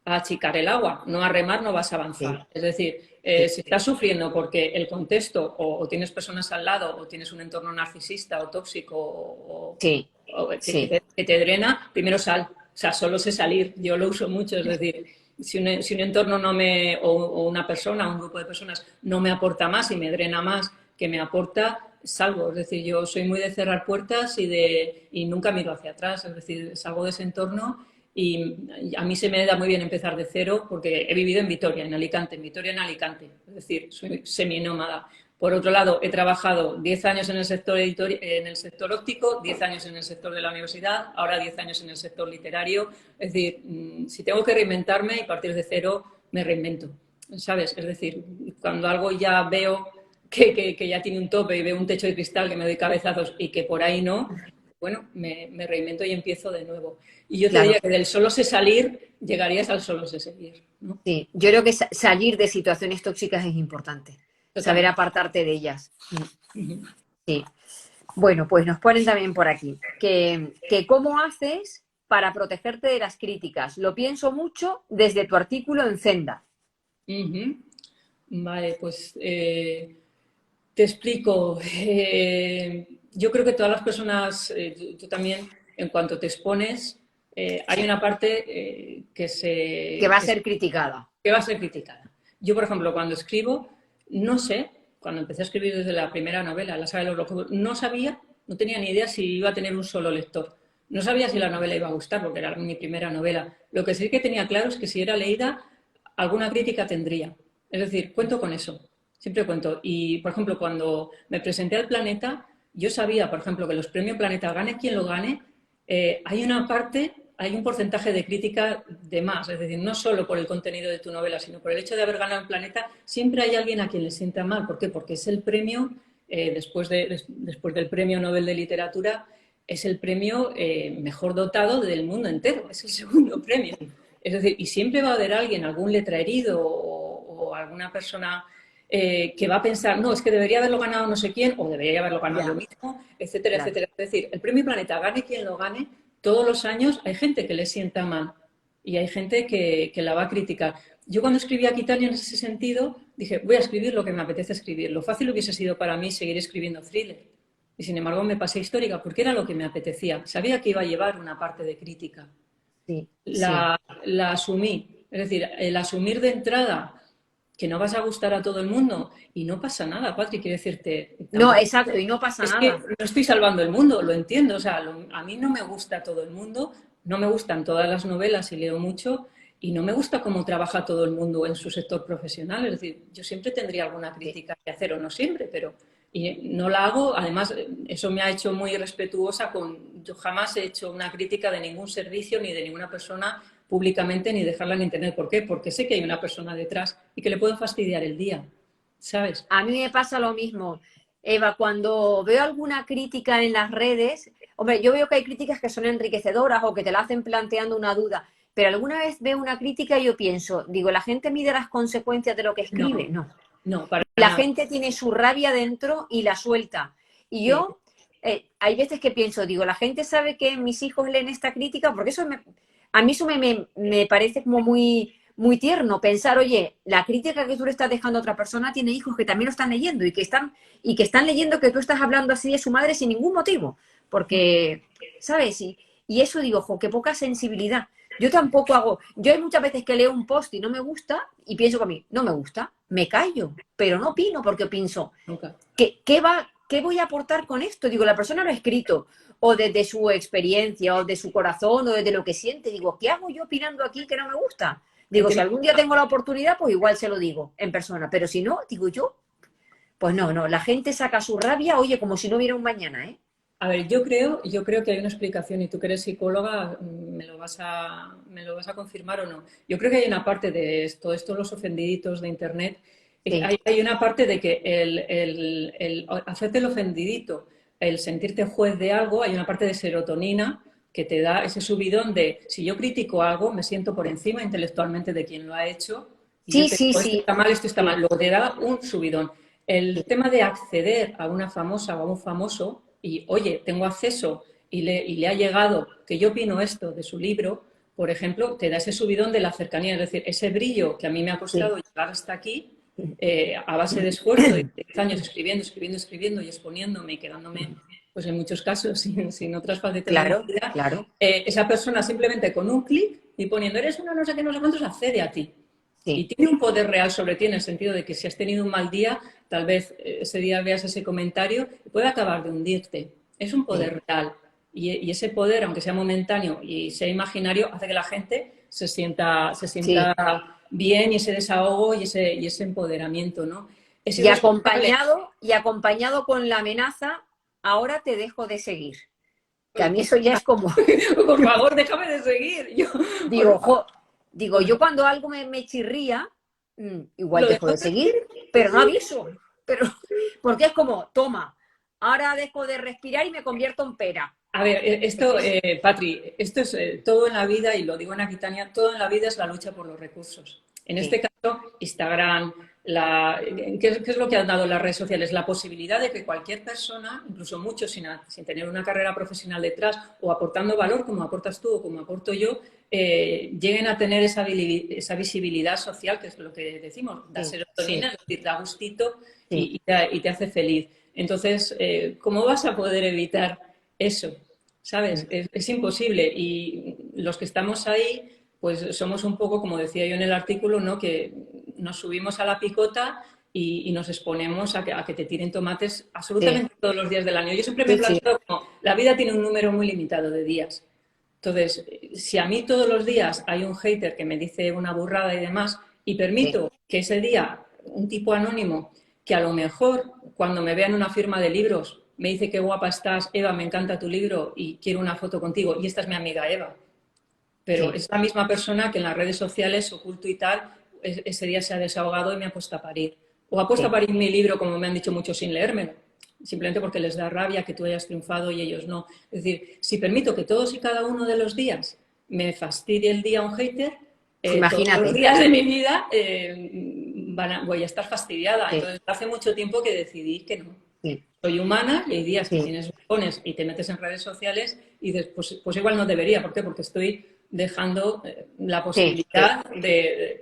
a achicar el agua, no a remar, no vas a sí, avanzar. Es decir, sí, si estás sufriendo porque el contexto o tienes personas al lado o tienes un entorno narcisista o tóxico sí, o sí, que te drena, primero sal. O sea, solo sé salir. Yo lo uso mucho, es decir, si un entorno no me, o una persona, un grupo de personas no me aporta más y me drena más que me aporta, salgo. Es decir, yo soy muy de cerrar puertas y nunca miro hacia atrás. Es decir, salgo de ese entorno y a mí se me da muy bien empezar de cero porque he vivido en Vitoria, en Alicante, en Alicante. Es decir, soy seminómada. Por otro lado, he trabajado 10 años en el sector en el sector óptico, 10 años en el sector de la universidad, ahora 10 años en el sector literario. Es decir, si tengo que reinventarme y partir de cero, me reinvento. ¿Sabes? Es decir, cuando algo ya veo que ya tiene un tope y veo un techo de cristal que me doy cabezazos y que por ahí no, bueno, me reinvento y empiezo de nuevo. Y yo te diría claro. que del solo sé salir, llegarías al solo sé seguir, ¿no? Sí, yo creo que salir de situaciones tóxicas es importante, saber Totalmente. apartarte de ellas. Uh-huh. Sí. Bueno, pues nos ponen también por aquí que cómo haces para protegerte de las críticas. Lo pienso mucho desde tu artículo en Zenda. Uh-huh. Vale, pues te explico. Yo creo que todas las personas, tú también, en cuanto te expones, hay una parte Que va a ser criticada. que va a ser criticada. Yo, por ejemplo, cuando escribo, no sé, cuando empecé a escribir desde la primera novela, La saga de los locos, no sabía, no tenía ni idea si iba a tener un solo lector. No sabía si la novela iba a gustar, porque era mi primera novela. Lo que sí que tenía claro es que si era leída, alguna crítica tendría. Es decir, cuento con eso. Siempre cuento. Y, por ejemplo, cuando me presenté al Planeta, yo sabía, por ejemplo, que los premios Planeta, gane quien lo gane, hay una parte, hay un porcentaje de crítica de más. Es decir, no solo por el contenido de tu novela, sino por el hecho de haber ganado el Planeta, siempre hay alguien a quien le sienta mal. ¿Por qué? Porque es el premio, después del Premio Nobel de Literatura, es el premio mejor dotado del mundo entero. Es el segundo premio. Es decir, y siempre va a haber alguien, algún letraherido o alguna persona que va a pensar, no, es que debería haberlo ganado no sé quién, o debería haberlo ganado yo Ya, mismo, etcétera, claro. etcétera. Es decir, el premio Planeta, gane quien lo gane, todos los años hay gente que le sienta mal y hay gente que la va a criticar. Yo cuando escribí Aquitania en ese sentido, dije, voy a escribir lo que me apetece escribir. Lo fácil hubiese sido para mí seguir escribiendo thriller. Y sin embargo me pasé histórica porque era lo que me apetecía. Sabía que iba a llevar una parte de crítica. Sí, sí. La asumí. Es decir, el asumir de entrada que no vas a gustar a todo el mundo y no pasa nada, Patrick, quiero decirte, No, tampoco exacto, y no pasa es que nada. no estoy salvando el mundo, lo entiendo, o sea, a mí no me gusta todo el mundo, no me gustan todas las novelas y leo mucho y no me gusta cómo trabaja todo el mundo en su sector profesional, es decir, yo siempre tendría alguna Sí, crítica que hacer o no siempre, pero y no la hago, además eso me ha hecho muy respetuosa yo jamás he hecho una crítica de ningún servicio ni de ninguna persona públicamente ni dejarla en internet. ¿Por qué? Porque sé que hay una persona detrás y que le puedo fastidiar el día, ¿sabes? a mí me pasa lo mismo, Eva, cuando veo alguna crítica en las redes, hombre, yo veo que hay críticas que son enriquecedoras o que te la hacen planteando una duda, pero alguna vez veo una crítica y yo pienso, digo, ¿la gente mide las consecuencias de lo que No, escribe? No. no, para La nada. gente tiene su rabia dentro y la suelta. Y Sí. yo, hay veces que pienso, digo, la gente sabe que mis hijos leen esta crítica, porque a mí eso me parece como muy tierno pensar, oye, la crítica que tú le estás dejando a otra persona tiene hijos que también lo están leyendo y que están leyendo que tú estás hablando así de su madre sin ningún motivo. Porque, ¿sabes? Y eso digo, jo, qué poca sensibilidad. Yo tampoco hago, yo hay muchas veces que leo un post y no me gusta y pienso con mí, no me gusta, me callo, pero no opino porque pienso, Nunca. ¿qué voy a aportar con esto? Digo, la persona lo ha escrito, o desde su experiencia, o de su corazón, o desde lo que siente. Digo, ¿qué hago yo opinando aquí que no me gusta? El Digo, si tema, algún día tengo la oportunidad, pues igual se lo digo en persona, pero si no, digo yo, pues no, no, la gente saca su rabia, oye, como si no hubiera un mañana, ¿eh? a ver, yo creo que hay una explicación y tú que eres psicóloga me lo vas a confirmar o no. Yo creo que hay una parte de todo esto, los ofendiditos de Internet, Sí. Hay una parte de que el hacerte el ofendidito, el sentirte juez de algo, hay una parte de serotonina que te da ese subidón de si yo critico algo, me siento por encima intelectualmente de quien lo ha hecho y yo Sí, te sí, digo, esto sí. está mal, esto está Sí, mal. Luego te da un subidón. El sí. tema de acceder a una famosa o a un famoso y, oye, tengo acceso y le ha llegado que yo opino esto de su libro, por ejemplo, te da ese subidón de la cercanía, es decir, ese brillo que a mí me ha costado Sí. llegar hasta aquí, a base de esfuerzo, de 10 años escribiendo, escribiendo, escribiendo y exponiéndome y quedándome, pues en muchos casos, sin otras facetas de mi Claro, vida, claro. esa persona simplemente con un clic y poniendo eres una no sé qué, no sé cuántos, accede a ti. Y Sí, tiene un poder real sobre ti en el sentido de que si has tenido un mal día, tal vez ese día veas ese comentario y puede acabar de hundirte. Es un sí, poder real. Y ese poder, aunque sea momentáneo y sea imaginario, hace que la gente se sí. sienta bien y ese desahogo y ese empoderamiento, ¿no? Es Y irresponsable. acompañado con la amenaza, ahora te dejo de seguir. Que a mí eso ya es como, Por favor, déjame de seguir. Yo, digo, por favor, yo cuando algo me chirría, igual lo dejo dejo de de seguir, seguir. pero no Sí. aviso. Pero, porque es como, toma, ahora dejo de respirar y me convierto en pera. A ver, Es que Patri, esto es todo en la vida, y lo digo en Aquitania, todo en la vida es la lucha por los recursos. En este sí, caso, Instagram, ¿qué es lo que han dado las redes sociales? La posibilidad de que cualquier persona, incluso muchos sin tener una carrera profesional detrás o aportando valor, como aportas tú o como aporto yo, lleguen a tener esa visibilidad social, que es lo que decimos, da sí, serotonina, sí, es decir, da gustito sí. y te hace feliz. Entonces, ¿cómo vas a poder evitar eso? ¿Sabes? Es imposible. Y los que estamos ahí, pues somos un poco, como decía yo en el artículo, ¿no? Que nos subimos a la picota y nos exponemos a que te tiren tomates Sí, absolutamente todos los días del año. Yo siempre me he sí, sí, planteado como, la vida tiene un número muy limitado de días. Entonces, si a mí todos los días hay un hater que me dice una burrada y demás, y sí, permito que ese día un tipo anónimo, que a lo mejor cuando me vea en una firma de libros me dice qué guapa estás, Eva, me encanta tu libro y quiero una foto contigo, y esta es mi amiga Eva, pero sí, es la misma persona que en las redes sociales, oculto y tal, ese día se ha desahogado y me ha puesto a parir. O ha puesto a sí. parir mi libro, como me han dicho muchos, sin leérmelo, simplemente porque les da rabia que tú hayas triunfado y ellos no. Es decir, si permito que todos y cada uno de los días me fastidie el día un hater, todos los Imagínate. días de mi vida voy a estar fastidiada. Sí, Entonces, hace mucho tiempo que decidí que no. sí, Soy humana y hay días que sí, tienes bajones y te metes en redes sociales y dices, pues igual no debería. ¿Por qué? Porque estoy dejando la sí, sí, posibilidad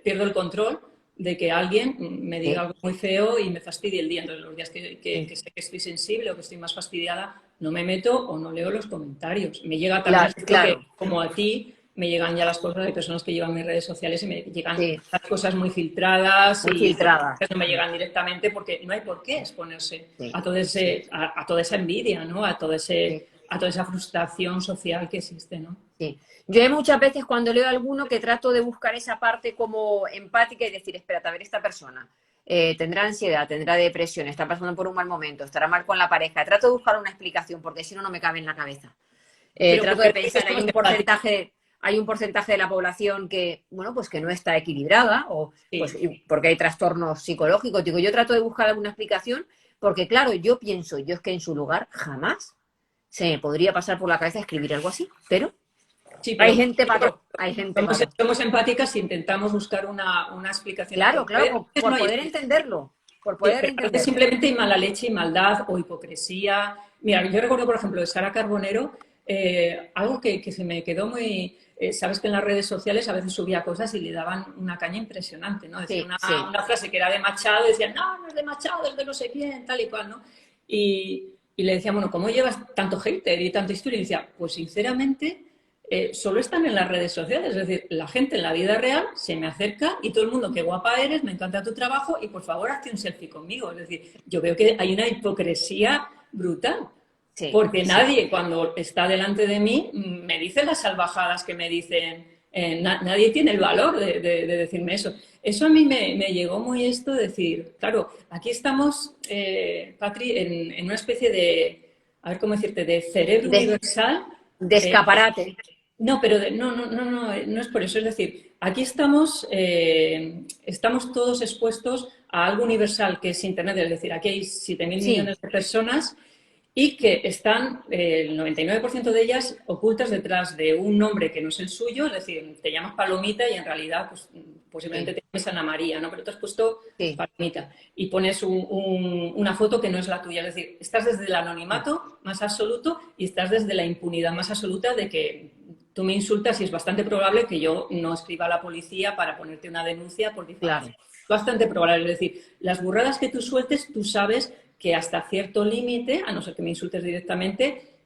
pierdo el control de que alguien me diga sí, algo muy feo y me fastidie el día. Entonces, los días que sí. sé que estoy sensible o que estoy más fastidiada, no me meto o no leo los comentarios. Me llega también, Claro, es cierto que, claro. como a ti, me llegan ya las cosas de personas que llevan mis redes sociales y me llegan Sí, las cosas muy filtradas muy y filtrada. no me llegan directamente porque no hay por qué exponerse Sí, a, todo sí, ese, a toda esa envidia, ¿no? sí, A toda esa frustración social que existe, ¿no? sí. Yo hay muchas veces cuando leo a alguno que trato de buscar esa parte como empática y decir, espérate, a ver, esta persona tendrá ansiedad, tendrá depresión, está pasando por un mal momento, estará mal con la pareja. Trato de buscar una explicación porque si no, no me cabe en la cabeza. Trato de Pero sí que pensar, somos empáticos, hay un porcentaje de la población que, bueno, pues que no está equilibrada, o pues sí. porque hay trastornos psicológicos. Digo, yo trato de buscar alguna explicación, porque claro, yo pienso, yo es que en su lugar jamás se me podría pasar por la cabeza escribir algo así, pero Sí, hay pero gente para todo, hay gente para todo. somos empáticas y intentamos buscar una explicación a Claro, todo. claro, A veces por no hay poder explicación. entenderlo, por poder Pero a veces entenderlo. simplemente hay mala leche y maldad o hipocresía. Mira, yo recuerdo, por ejemplo, de Sara Carbonero, algo que se me quedó muy... sabes que en las redes sociales a veces subía cosas y le daban una caña impresionante, ¿no? Decía Sí, sí, una frase que era de Machado y decían, no, no es de Machado, es de no sé quién, tal y cual, ¿no? Y le decía, bueno, ¿cómo llevas tanto hater y tanta historia? Y decía, pues sinceramente solo están en las redes sociales. Es decir, la gente en la vida real se me acerca y todo el mundo, qué guapa eres, me encanta tu trabajo y por favor hazte un selfie conmigo. Es decir, yo veo que hay una hipocresía brutal. sí, Porque sí, nadie cuando está delante de mí me dice las salvajadas que me dicen. Nadie tiene el valor de decirme eso. Eso a mí me llegó muy esto de decir, claro, aquí estamos, Patri, en una especie de, a ver cómo decirte, de cerebro de, universal. de escaparate. No, pero no es por eso. Es decir, aquí estamos todos expuestos a algo universal que es Internet, es decir, aquí hay 7.000 Sí, millones de personas y que están, el 99% de ellas, ocultas detrás de un nombre que no es el suyo, es decir, te llamas Palomita y en realidad pues, posiblemente sí, te llames Ana María, ¿no? Pero tú has puesto sí, Palomita y pones una foto que no es la tuya, es decir, estás desde el anonimato más absoluto y estás desde la impunidad más absoluta de que tú me insultas y es bastante probable que yo no escriba a la policía para ponerte una denuncia por claro. difamación. Bastante probable, es decir, las burradas que tú sueltes, tú sabes que hasta cierto límite, a no ser que me insultes directamente,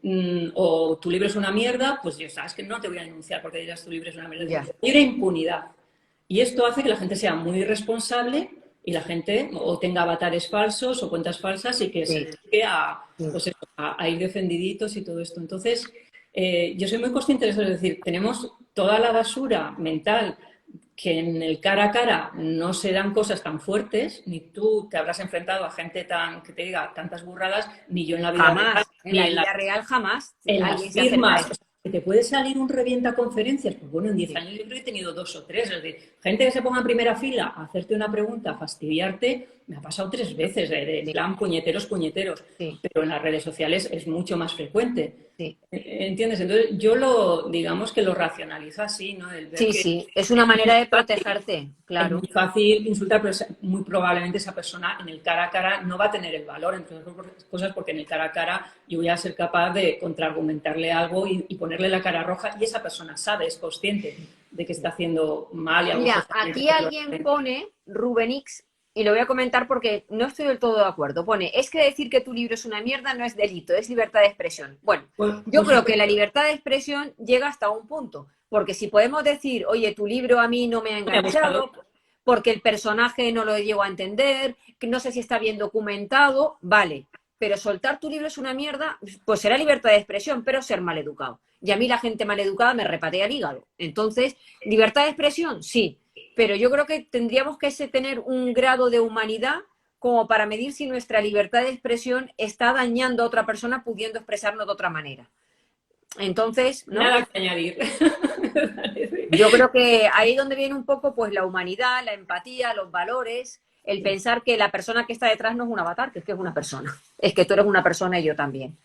o tu libro es una mierda, pues yo sabes que no te voy a denunciar porque dirás tu libro es una mierda. Ya, Libre impunidad. Y esto hace que la gente sea muy responsable y la gente o tenga avatares falsos o cuentas falsas y que se sí, dedique a, sí. pues eso, a ir defendiditos y todo esto. Entonces, yo soy muy consciente de eso, es decir, tenemos toda la basura mental que en el cara a cara no se dan cosas tan fuertes, ni tú te habrás enfrentado a gente tan que te diga tantas burradas, ni yo en la vida real, Jamás, en ni la vida real jamás en las alguien se acerca a firmas. O eso. sea, que te puede salir un revienta conferencias, pues bueno, en 10 Sí, años yo creo que he tenido 2 o 3. Es decir, gente que se ponga en primera fila a hacerte una pregunta, a fastidiarte, me ha pasado 3 veces, en sí, plan puñeteros, puñeteros. sí, Pero en las redes sociales es mucho más frecuente. sí. ¿Entiendes? Entonces yo digamos que lo racionalizo así, ¿no? El ver Sí, que sí, es una manera de protegerte, es muy claro. fácil insultar, pero muy probablemente esa persona en el cara a cara no va a tener el valor, entre otras cosas, porque en el cara a cara yo voy a ser capaz de contraargumentarle algo y ponerle la cara roja y esa persona sabe, es consciente de que está haciendo mal y a lo mejor Mira, está aquí alguien pone, Rubenix, y lo voy a comentar porque no estoy del todo de acuerdo, pone, es que decir que tu libro es una mierda no es delito, es libertad de expresión. Bueno, yo por creo que la supuesto, libertad de expresión llega hasta un punto, porque si podemos decir, oye, tu libro a mí no me ha me ha gustado. enganchado, porque el personaje no lo llego a entender, que no sé si está bien documentado, vale, pero soltar tu libro es una mierda, pues será libertad de expresión, pero ser maleducado. Y a mí la gente maleducada me repatea el hígado. Entonces, libertad de expresión, sí, pero yo creo que tendríamos que tener un grado de humanidad como para medir si nuestra libertad de expresión está dañando a otra persona pudiendo expresarnos de otra manera. Entonces, ¿no? Nada que añadir. Yo creo que ahí es donde viene un poco pues la humanidad, la empatía, los valores, el pensar que la persona que está detrás no es un avatar, que es una persona. Es que tú eres una persona y yo también.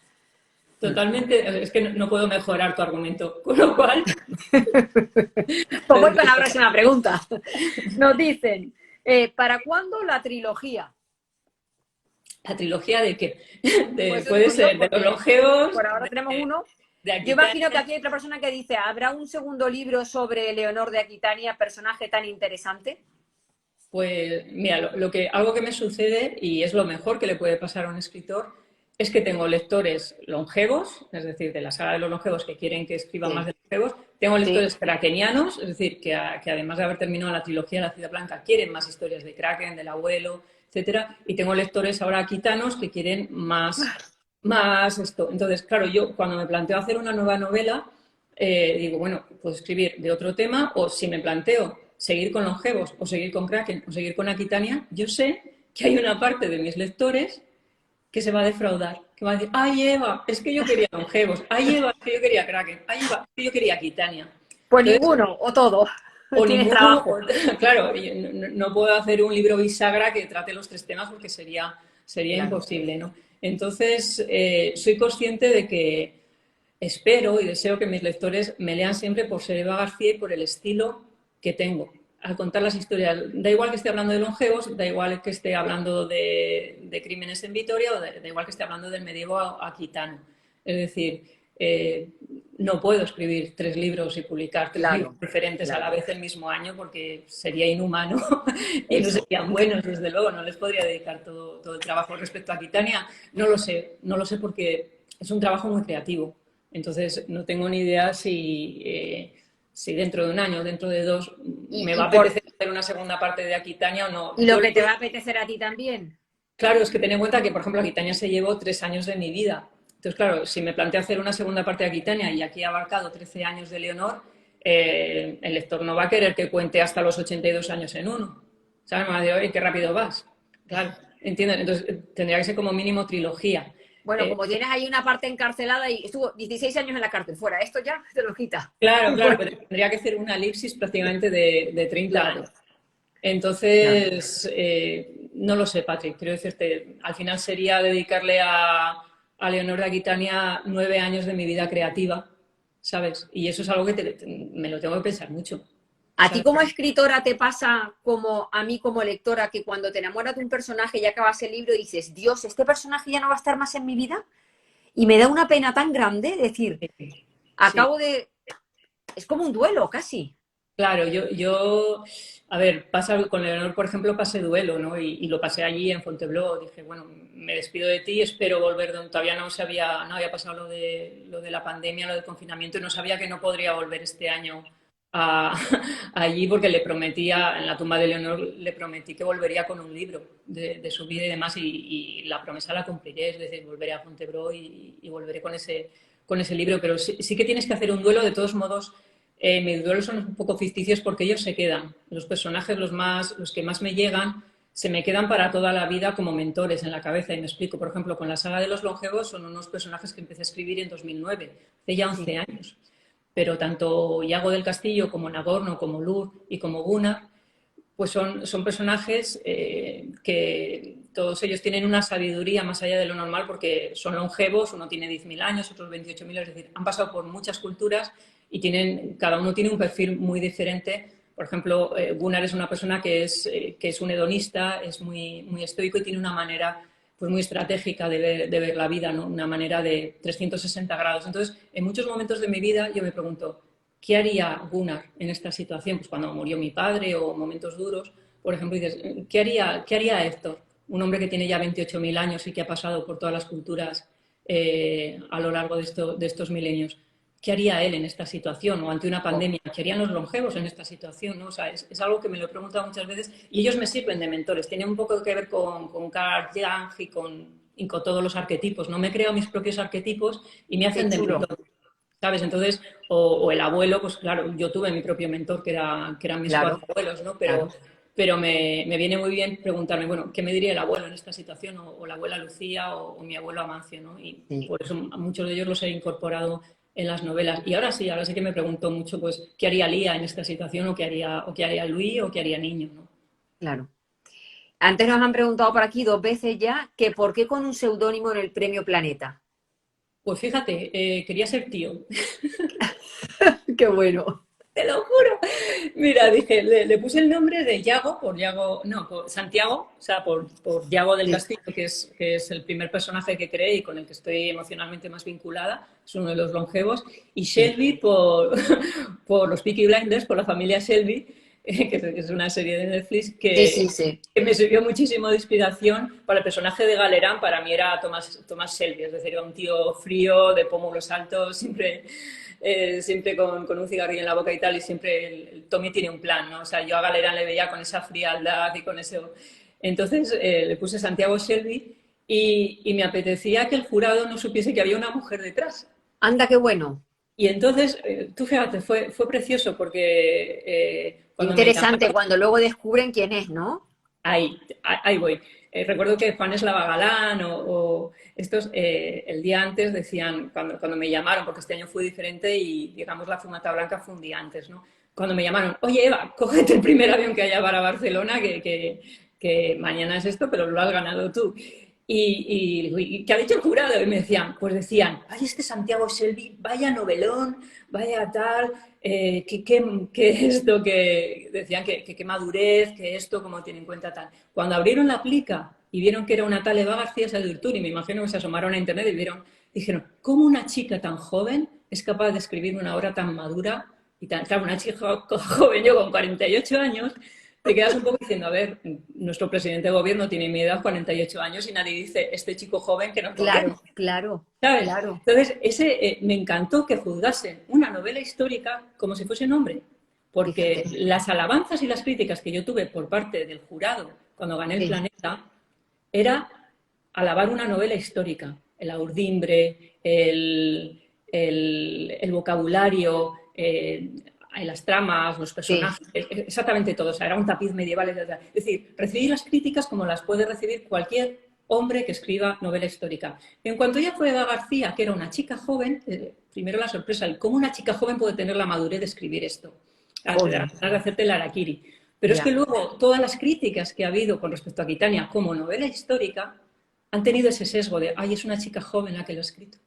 Totalmente, es que no puedo mejorar tu argumento, con lo cual... Pues voy con la próxima pregunta. Nos dicen, ¿para cuándo la trilogía? ¿La trilogía de qué? Pues eso Puede digo yo, ser de los porque longeos, por ahora tenemos uno. de Yo imagino que Aquitania. aquí hay otra persona que dice, ¿habrá un segundo libro sobre Leonor de Aquitania, personaje tan interesante? Pues mira, algo que me sucede y es lo mejor que le puede pasar a un escritor es que tengo lectores longevos, es decir, de la saga de los longevos que quieren que escriba más Sí, de longevos. Tengo sí, lectores krakenianos, es decir, que además de haber terminado la trilogía de la Ciudad Blanca, quieren más historias de Kraken, del abuelo, etcétera. Y tengo lectores ahora aquitanos que quieren más esto. Entonces, claro, yo cuando me planteo hacer una nueva novela, digo, bueno, puedo escribir de otro tema o si me planteo seguir con longevos o seguir con Kraken o seguir con Aquitania, yo sé que hay una parte de mis lectores que se va a defraudar, que va a decir, ay Eva, es que yo quería longevos, ay Eva, es que yo quería Kraken, ay Eva, es que yo quería Aquitania. pues Entonces, ninguno o todo. o Tienes ninguno, trabajo. claro, no puedo hacer un libro bisagra que trate los 3 temas porque sería Claro. imposible, ¿no? Entonces, soy consciente de que espero y deseo que mis lectores me lean siempre por ser Eva García y por el estilo que tengo al contar las historias. Da igual que esté hablando de longevos, da igual que esté hablando de crímenes en Vitoria o da igual que esté hablando del medievo aquitano. Es decir, no puedo escribir 3 libros y publicar 3 libros Claro, diferentes a la claro. vez el mismo año porque sería inhumano y no Eso. serían buenos, desde luego. No les podría dedicar todo el trabajo. Respecto a Aquitania, no lo sé porque es un trabajo muy creativo. Entonces, no tengo ni idea si dentro de un año, dentro de 2, me va a apetecer hacer una segunda parte de Aquitania o no. Y lo que te va a apetecer a ti también. Claro, es que ten en cuenta que, por ejemplo, Aquitania se llevó 3 años de mi vida. Entonces, claro, si me planteo hacer una segunda parte de Aquitania y aquí he abarcado 13 años de Leonor, el lector no va a querer que cuente hasta los 82 años en uno. ¿Sabes? Me va a decir, oye, qué rápido vas. Claro, ¿entiendes? Entonces, tendría que ser como mínimo trilogía. Bueno, como tienes ahí una parte encarcelada y estuvo 16 años en la cárcel, fuera, esto ya te lo quita. Claro, claro, pero tendría que hacer una elipsis prácticamente de 30 Claro, años. Entonces, no lo sé, Patrick, quiero decirte, al final sería dedicarle a Leonor de Aquitania 9 años de mi vida creativa, ¿sabes? Y eso es algo que me lo tengo que pensar mucho, ¿a ti ¿sabes? como escritora te pasa como a mí como lectora que cuando te enamoras de un personaje y acabas el libro dices, Dios, este personaje ya no va a estar más en mi vida? Y me da una pena tan grande decir, Sí. acabo de... Es como un duelo casi. Claro, a ver, con Leonor, por ejemplo, pasé duelo, ¿no? Y lo pasé allí en Fontainebleau. Dije, bueno, me despido de ti, espero volver donde todavía no había pasado lo de la pandemia, lo del confinamiento, y no sabía que no podría volver este año a- allí porque le prometía, en la tumba de Leonor, le prometí que volvería con un libro de su vida y demás, y la promesa la cumpliré, es decir, volveré a Fontainebleau y volveré con ese libro, pero sí que tienes que hacer un duelo de todos modos. Mis duelos son un poco ficticios porque ellos se quedan. Los personajes, los que más me llegan, se me quedan para toda la vida como mentores en la cabeza. Y me explico, por ejemplo, con la saga de los longevos son unos personajes que empecé a escribir en 2009, hace ya Sí. 11 años. Pero tanto Iago del Castillo como Nagorno, como Lur y como Gunnar, pues son personajes que todos ellos tienen una sabiduría más allá de lo normal porque son longevos, uno tiene 10.000 años, otros 28.000, es decir, han pasado por muchas culturas y cada uno tiene un perfil muy diferente. Por ejemplo, Gunnar es una persona que es un hedonista, es muy estoico y tiene una manera pues muy estratégica de ver la vida, ¿no? Una manera de 360 grados. Entonces, en muchos momentos de mi vida yo me pregunto, ¿qué haría Gunnar en esta situación? Pues cuando murió mi padre o momentos duros, por ejemplo, dices, qué haría Héctor? Un hombre que tiene ya 28.000 años y que ha pasado por todas las culturas a lo largo de estos milenios. ¿Qué haría él en esta situación? O ante una pandemia, ¿qué harían los longevos en esta situación? ¿No? O sea, es algo que me lo he preguntado muchas veces y ellos me sirven de mentores. Tiene un poco que ver con Carl Jung y con todos los arquetipos. No me creo mis propios arquetipos y me Qué hacen de chulo. mentor. ¿Sabes? Entonces, o el abuelo, pues claro, yo tuve mi propio mentor, que eran mis Claro, cuatro abuelos, ¿no? claro. Pero me viene muy bien preguntarme, bueno, ¿qué me diría el abuelo en esta situación? O la abuela Lucía o mi abuelo Amancio, ¿no? Y Sí. por eso a muchos de ellos los he incorporado en las novelas. Y ahora sí que me pregunto mucho, pues, ¿qué haría Lía en esta situación? O qué haría Luis? ¿O qué haría Niño? ¿No? Claro. Antes nos han preguntado por aquí 2 veces ya que por qué con un seudónimo en el Premio Planeta. Pues fíjate, quería ser tío. Qué bueno. Te lo juro. Mira, dije, le puse el nombre de Yago, por Yago, no, por Santiago, o sea, por Yago del Sí. Castillo, que es el primer personaje que creé y con el que estoy emocionalmente más vinculada, es uno de los longevos, y Sí, Shelby por los Peaky Blinders, por la familia Shelby, que es una serie de Netflix sí, sí, sí. que me sirvió muchísimo de inspiración para el personaje de Galerán, para mí era Tomás Shelby, es decir, era un tío frío, de pómulos altos, siempre con un cigarrillo en la boca y tal, y siempre el Tommy tiene un plan, ¿no? O sea, yo a Galerán le veía con esa frialdad y con eso. Entonces le puse Santiago Shelby y me apetecía que el jurado no supiese que había una mujer detrás. Anda, qué bueno. Y entonces, tú fíjate, fue precioso porque cuando me Interesante llamaron, cuando luego descubren quién es, ¿no? ahí voy. Recuerdo que Juan Eslava Galán o estos el día antes decían, cuando me llamaron, porque este año fue diferente y digamos la fumata blanca fue un día antes, ¿no? Cuando me llamaron, oye Eva, cógete el primer avión que haya para Barcelona, que mañana es esto, pero lo has ganado tú. ¿Y qué ha dicho el jurado? Y me decían, pues decían, ay, este Santiago Selvi, vaya novelón, vaya tal, que esto, que decían que qué madurez, que esto, cómo tiene en cuenta tal. Cuando abrieron la plica y vieron que era una tal Eva García Saldurturi, me imagino que se asomaron a internet y dijeron, ¿cómo una chica tan joven es capaz de escribir una obra tan madura? Y tan, claro, una chica joven, yo con 48 años, te quedas un poco diciendo, a ver, nuestro presidente de gobierno tiene mi edad, 48 años, y nadie dice, este chico joven que nos Claro, gobierna. claro, ¿Sabes? claro. Entonces, me encantó que juzgasen una novela histórica como si fuese un hombre, porque Fíjate. las alabanzas y las críticas que yo tuve por parte del jurado cuando gané el Sí, Planeta era alabar una novela histórica, el aurdimbre, el vocabulario, las tramas, los sí, personajes, exactamente todo. O sea, era un tapiz medieval. Es decir, recibir las críticas como las puede recibir cualquier hombre que escriba novela histórica. En cuanto ya fue Eva García, que era una chica joven, primero la sorpresa, el cómo una chica joven puede tener la madurez de escribir esto, de hacerte el harakiri. Pero es que luego todas las críticas que ha habido con respecto a Quitania como novela histórica han tenido ese sesgo de, ay, es una chica joven la que lo ha escrito.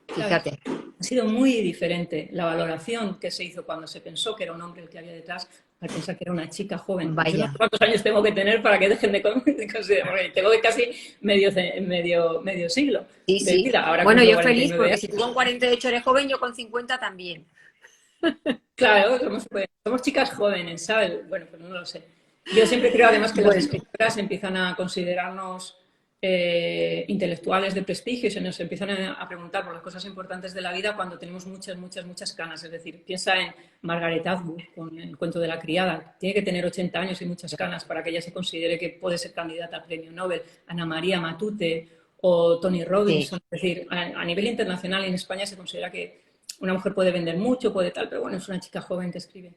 Fíjate. Ha sido muy diferente la valoración que se hizo cuando se pensó que era un hombre el que había detrás, al pensar que era una chica joven. Vaya. Yo no sé cuántos años tengo que tener para que dejen de considerar. Tengo casi medio siglo de vida. Ahora bueno, yo 49 feliz porque años. si tú con 48 eres joven, yo con 50 también. Claro, somos chicas jóvenes, ¿sabes? Bueno, pues no lo sé. Yo siempre creo además que las escritoras empiezan a considerarnos intelectuales de prestigio y se nos empiezan a preguntar por las cosas importantes de la vida cuando tenemos muchas canas. Es decir, piensa en Margaret Atwood con el cuento de la criada. Tiene que tener 80 años y muchas canas para que ella se considere que puede ser candidata al premio Nobel. Ana María Matute o Tony Robinson. Sí. Es decir, a nivel internacional en España se considera que una mujer puede vender mucho, puede tal, pero bueno, es una chica joven que escribe.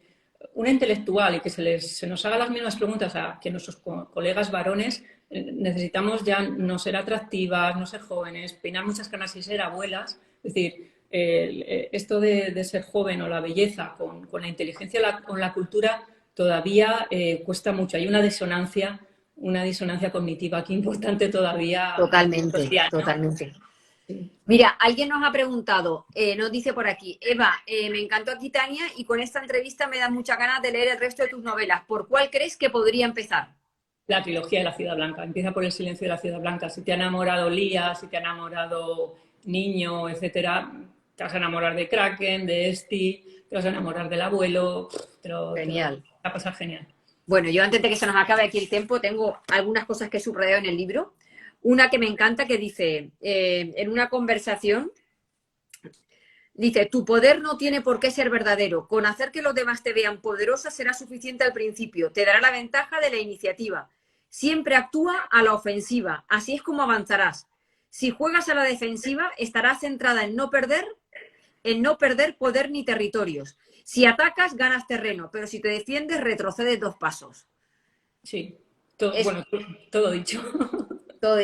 Una intelectual y que se nos haga las mismas preguntas a que nuestros colegas varones, necesitamos ya no ser atractivas, no ser jóvenes, peinar muchas canas y ser abuelas. Es decir, esto de ser joven o la belleza con la inteligencia, con la cultura, todavía cuesta mucho. Hay una disonancia cognitiva aquí importante todavía. Totalmente, social, ¿no? totalmente. Mira, alguien nos ha preguntado, nos dice por aquí, Eva, me encantó Aquitania y con esta entrevista me dan muchas ganas de leer el resto de tus novelas. ¿Por cuál crees que podría empezar? La trilogía de la Ciudad Blanca. Empieza por El silencio de la Ciudad Blanca. Si te ha enamorado Lía, si te ha enamorado Niño, etcétera, te vas a enamorar de Kraken, de Esti, te vas a enamorar del abuelo. Genial. Te va a pasar genial. Bueno, yo antes de que se nos acabe aquí el tiempo, tengo algunas cosas que he subrayado en el libro. Una que me encanta que dice, en una conversación, dice, tu poder no tiene por qué ser verdadero. Con hacer que los demás te vean poderosa será suficiente al principio. Te dará la ventaja de la iniciativa. Siempre actúa a la ofensiva. Así es como avanzarás. Si juegas a la defensiva, estarás centrada en no perder poder ni territorios. Si atacas, ganas terreno. Pero si te defiendes, retrocedes 2 pasos. Sí, todo dicho.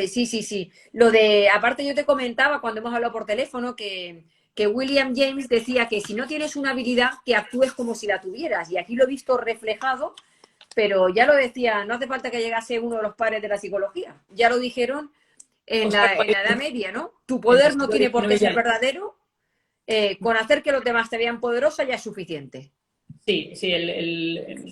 Sí. Lo de, aparte yo te comentaba cuando hemos hablado por teléfono que William James decía que si no tienes una habilidad, que actúes como si la tuvieras. Y aquí lo he visto reflejado, pero ya lo decía, no hace falta que llegase uno de los padres de la psicología. Ya lo dijeron en la Edad Media, ¿no? Tu poder no tiene por qué ser verdadero. Con hacer que los demás te vean poderosa ya es suficiente. Sí,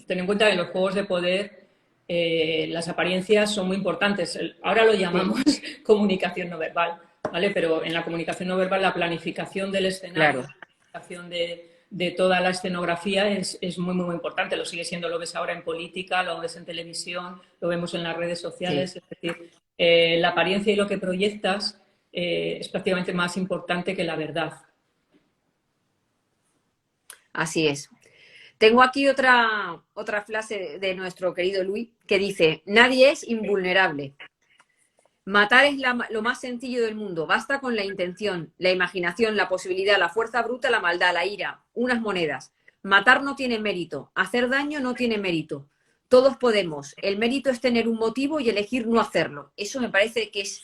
ten en cuenta que en los juegos de poder las apariencias son muy importantes. Ahora lo llamamos comunicación no verbal, ¿vale? Pero en la comunicación no verbal la planificación del escenario, la planificación de toda la escenografía es muy importante. Lo sigue siendo, lo ves ahora en política, lo ves en televisión, lo vemos en las redes sociales. Es decir, la apariencia y lo que proyectas es prácticamente más importante que la verdad. Así es. Tengo aquí otra frase de nuestro querido Luis que dice, nadie es invulnerable. Matar es lo más sencillo del mundo. Basta con la intención, la imaginación, la posibilidad, la fuerza bruta, la maldad, la ira, unas monedas. Matar no tiene mérito. Hacer daño no tiene mérito. Todos podemos. El mérito es tener un motivo y elegir no hacerlo. Eso me parece que es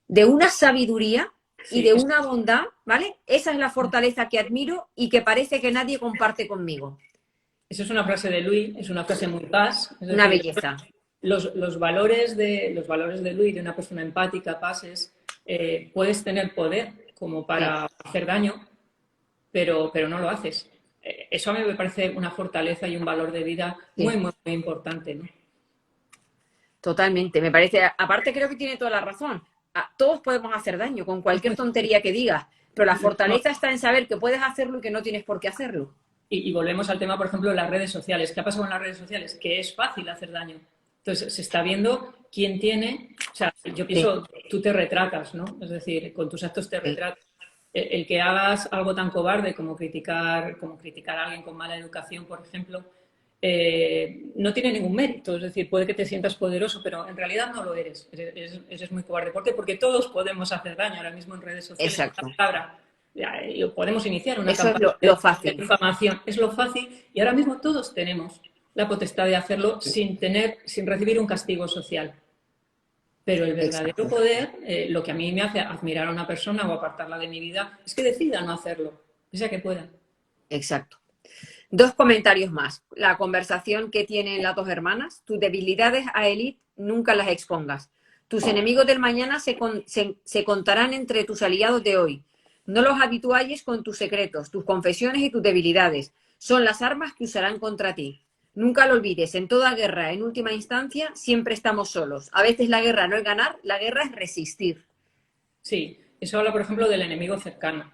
de una sabiduría y de una bondad, ¿vale? Esa es la fortaleza que admiro y que parece que nadie comparte conmigo. Eso es una frase de Luis, es una frase muy paz. Es una decir, belleza. Los valores de Luis, de una persona empática, paz, es puedes tener poder como para hacer daño, pero no lo haces. Eso a mí me parece una fortaleza y un valor de vida muy importante, ¿no? Totalmente, me parece. Aparte creo que tiene toda la razón. Todos podemos hacer daño con cualquier tontería que digas, pero la fortaleza está en saber que puedes hacerlo y que no tienes por qué hacerlo. Y volvemos al tema, por ejemplo, de las redes sociales. ¿Qué ha pasado con las redes sociales? Que es fácil hacer daño. Entonces, se está viendo quién tiene... O sea, yo pienso, tú te retratas, ¿no? Es decir, con tus actos te retratas. El que hagas algo tan cobarde como criticar a alguien con mala educación, por ejemplo, no tiene ningún mérito. Es decir, puede que te sientas poderoso, pero en realidad no lo eres. Eres muy cobarde. ¿Por qué? Porque todos podemos hacer daño ahora mismo en redes sociales. Exacto. Podemos iniciar una campaña de difamación. Es lo fácil y ahora mismo todos tenemos la potestad de hacerlo sin recibir un castigo social. Pero el verdadero Exacto. poder, lo que a mí me hace admirar a una persona o apartarla de mi vida, es que decida no hacerlo, pese a que pueda. Exacto. Dos comentarios más. La conversación que tienen las dos hermanas. Tus debilidades a Elite nunca las expongas. Tus enemigos del mañana se contarán entre tus aliados de hoy. No los habitualles con tus secretos, tus confesiones y tus debilidades. Son las armas que usarán contra ti. Nunca lo olvides. En toda guerra, en última instancia, siempre estamos solos. A veces la guerra no es ganar, la guerra es resistir. Sí, eso habla, por ejemplo, del enemigo cercano.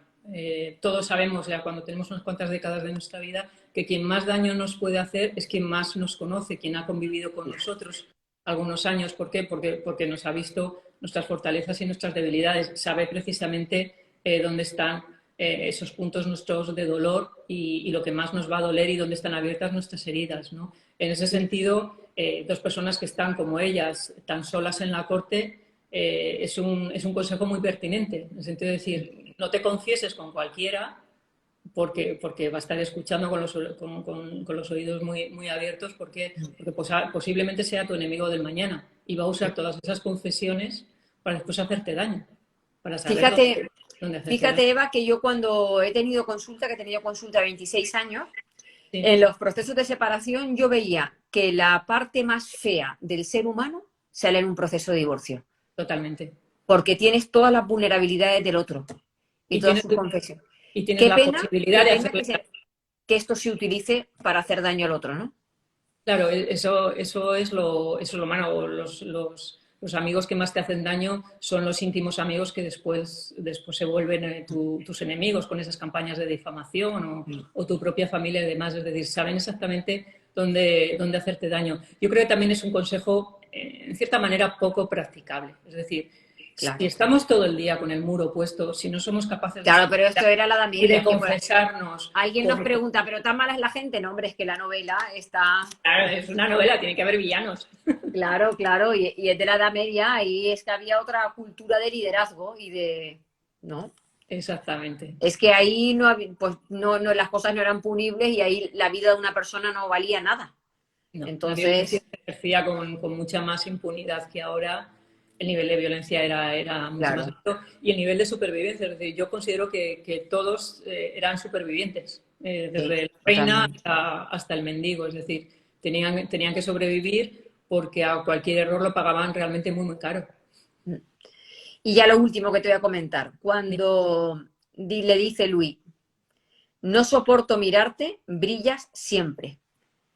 Todos sabemos ya cuando tenemos unas cuantas décadas de nuestra vida que quien más daño nos puede hacer es quien más nos conoce, quien ha convivido con nosotros algunos años. ¿Por qué? Porque nos ha visto nuestras fortalezas y nuestras debilidades. Sabe precisamente dónde están esos puntos nuestros de dolor y lo que más nos va a doler y dónde están abiertas nuestras heridas, ¿no? En ese sentido, dos personas que están como ellas tan solas en la corte es un consejo muy pertinente, en el sentido de decir, no te confieses con cualquiera porque va a estar escuchando con los oídos muy abiertos porque posiblemente sea tu enemigo del mañana y va a usar todas esas confesiones para después hacerte daño, para saber Fíjate, dónde hacerte daño. fíjate, Eva, que yo cuando he tenido consulta, que he tenido consulta de 26 años, Sí, en los procesos de separación yo veía que la parte más fea del ser humano sale en un proceso de divorcio, totalmente. porque tienes todas las vulnerabilidades del otro y Y todas tienes, sus confesiones. y tienes la Qué posibilidad de pena hacerle. que esto se utilice para hacer daño al otro, ¿no? Claro, eso es lo malo. Los amigos que más te hacen daño son los íntimos amigos que después se vuelven tus enemigos con esas campañas de difamación o tu propia familia y demás. Es decir, saben exactamente dónde hacerte daño. Yo creo que también es un consejo, en cierta manera, poco practicable. Es decir, si Claro. estamos todo el día con el muro puesto, si no somos capaces de Claro, sentir pero esto era la Edad y de Media, que pues, confesarnos alguien nos por. pregunta, ¿pero tan mala es la gente? No, hombre, es que la novela está... Claro, es una novela, tiene que haber villanos. Claro, claro, y es de la Edad Media y es que había otra cultura de liderazgo y de... ¿No? Exactamente. Es que ahí no, pues no, las cosas no eran punibles y ahí la vida de una persona no valía nada. No, la violencia Entonces, se ejercía con mucha más impunidad que ahora. El nivel de violencia era mucho más claro, alto y el nivel de supervivencia. Es decir, yo considero que todos eran supervivientes, sí, desde la reina totalmente. hasta el mendigo. Es decir, tenían que sobrevivir porque a cualquier error lo pagaban realmente muy caro. Y ya lo último que te voy a comentar. Cuando le dice Luis, no soporto mirarte, brillas siempre.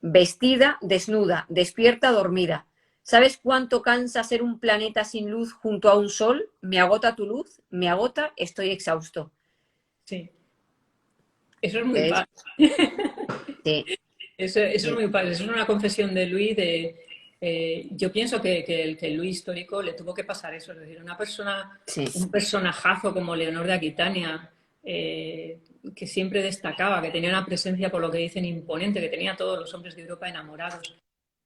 Vestida, desnuda, despierta, dormida. ¿Sabes cuánto cansa ser un planeta sin luz junto a un sol? Me agota tu luz, me agota, estoy exhausto. Sí, eso es muy ¿Ves? padre. Sí, Eso es sí, muy padre. Eso es una confesión de Luis yo pienso que el Luis histórico le tuvo que pasar eso. Es decir, sí, un personajazo como Leonor de Aquitania, que siempre destacaba, que tenía una presencia, por lo que dicen, imponente, que tenía a todos los hombres de Europa enamorados,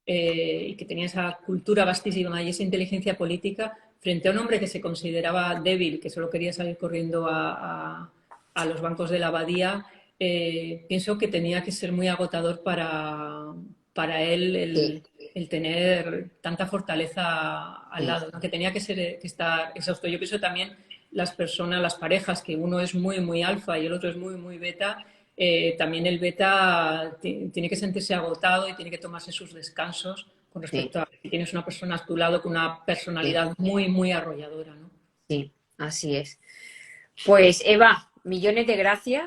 y que tenía esa cultura vastísima y esa inteligencia política, frente a un hombre que se consideraba débil, que solo quería salir corriendo a los bancos de la abadía. Pienso que tenía que ser muy agotador para él sí, el tener tanta fortaleza al sí, lado, ¿no? Que tenía que estar exhausto. Yo pienso también las personas, las parejas, que uno es muy alfa y el otro es muy beta, también el beta tiene que sentirse agotado y tiene que tomarse sus descansos con sí, respecto a si tienes una persona a tu lado con una sí, personalidad muy arrolladora, ¿no? sí, así es. Pues Eva, millones de gracias.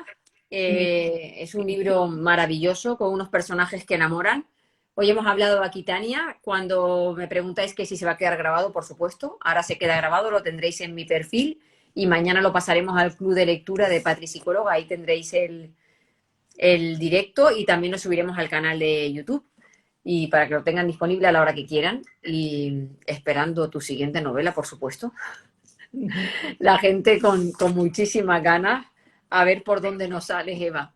Es un libro maravilloso con unos personajes que enamoran. Hoy hemos hablado de Aquitania. Cuando me preguntáis que si se va a quedar grabado, por supuesto, ahora se queda grabado, lo tendréis en mi perfil y mañana lo pasaremos al club de lectura de Patri Psicóloga. Ahí tendréis el directo y también lo subiremos al canal de YouTube y para que lo tengan disponible a la hora que quieran y esperando tu siguiente novela, por supuesto. La gente con muchísimas ganas a ver por dónde nos sales, Eva.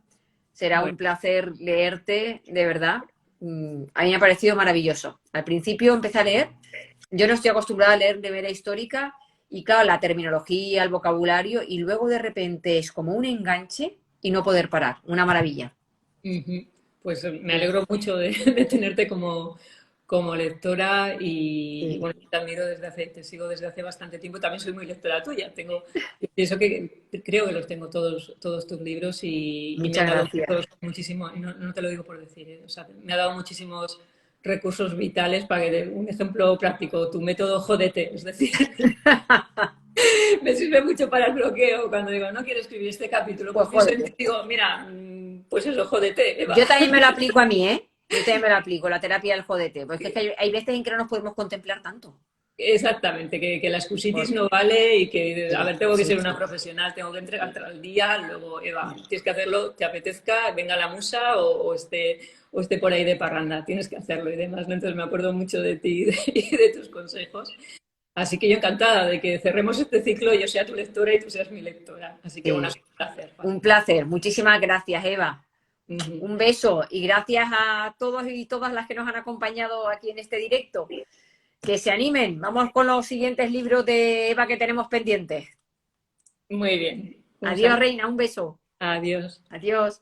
Será Bueno, un placer leerte, de verdad. A mí me ha parecido maravilloso. Al principio empecé a leer, yo no estoy acostumbrada a leer de manera histórica y claro, la terminología, el vocabulario y luego de repente es como un enganche y no poder parar. Una maravilla. pues me Sí, alegro mucho de tenerte como lectora y Sí. bueno, te admiro te sigo desde hace bastante tiempo. También soy muy lectora tuya. Pienso que creo que los tengo todos tus libros y me Muchas han dado gracias. muchísimo, y no te lo digo por decir, o sea, me ha dado muchísimos recursos vitales para que, un ejemplo práctico, tu método jódete, es decir, me sirve mucho para el bloqueo. Cuando digo, no quiero escribir este capítulo, Pues pues pienso en ti jódete. y digo, mira, pues eso, jódete, Eva. Yo también me lo aplico a mí, ¿eh? Yo también me lo aplico, la terapia del jodete. Porque es que hay veces en que no nos podemos contemplar tanto. Exactamente, que la excusitis Por- no vale y que, a Sí, ver, tengo que sí, ser una sí. profesional, tengo que entregártelo al día, luego, Eva, tienes que hacerlo, te apetezca, venga la musa o esté por ahí de parranda, tienes que hacerlo y demás, ¿no? Entonces me acuerdo mucho de ti y de tus consejos. Así que yo encantada de que cerremos este ciclo, yo sea tu lectora y tú seas mi lectora. Así que bueno, Sí. es un placer. Un placer. Muchísimas gracias, Eva. Ujú. Un beso y gracias a todos y todas las que nos han acompañado aquí en este directo. Que se animen. Vamos con los siguientes libros de Eva que tenemos pendientes. Muy bien. Un Adiós, saludo. Reina. Un beso. Adiós. Adiós.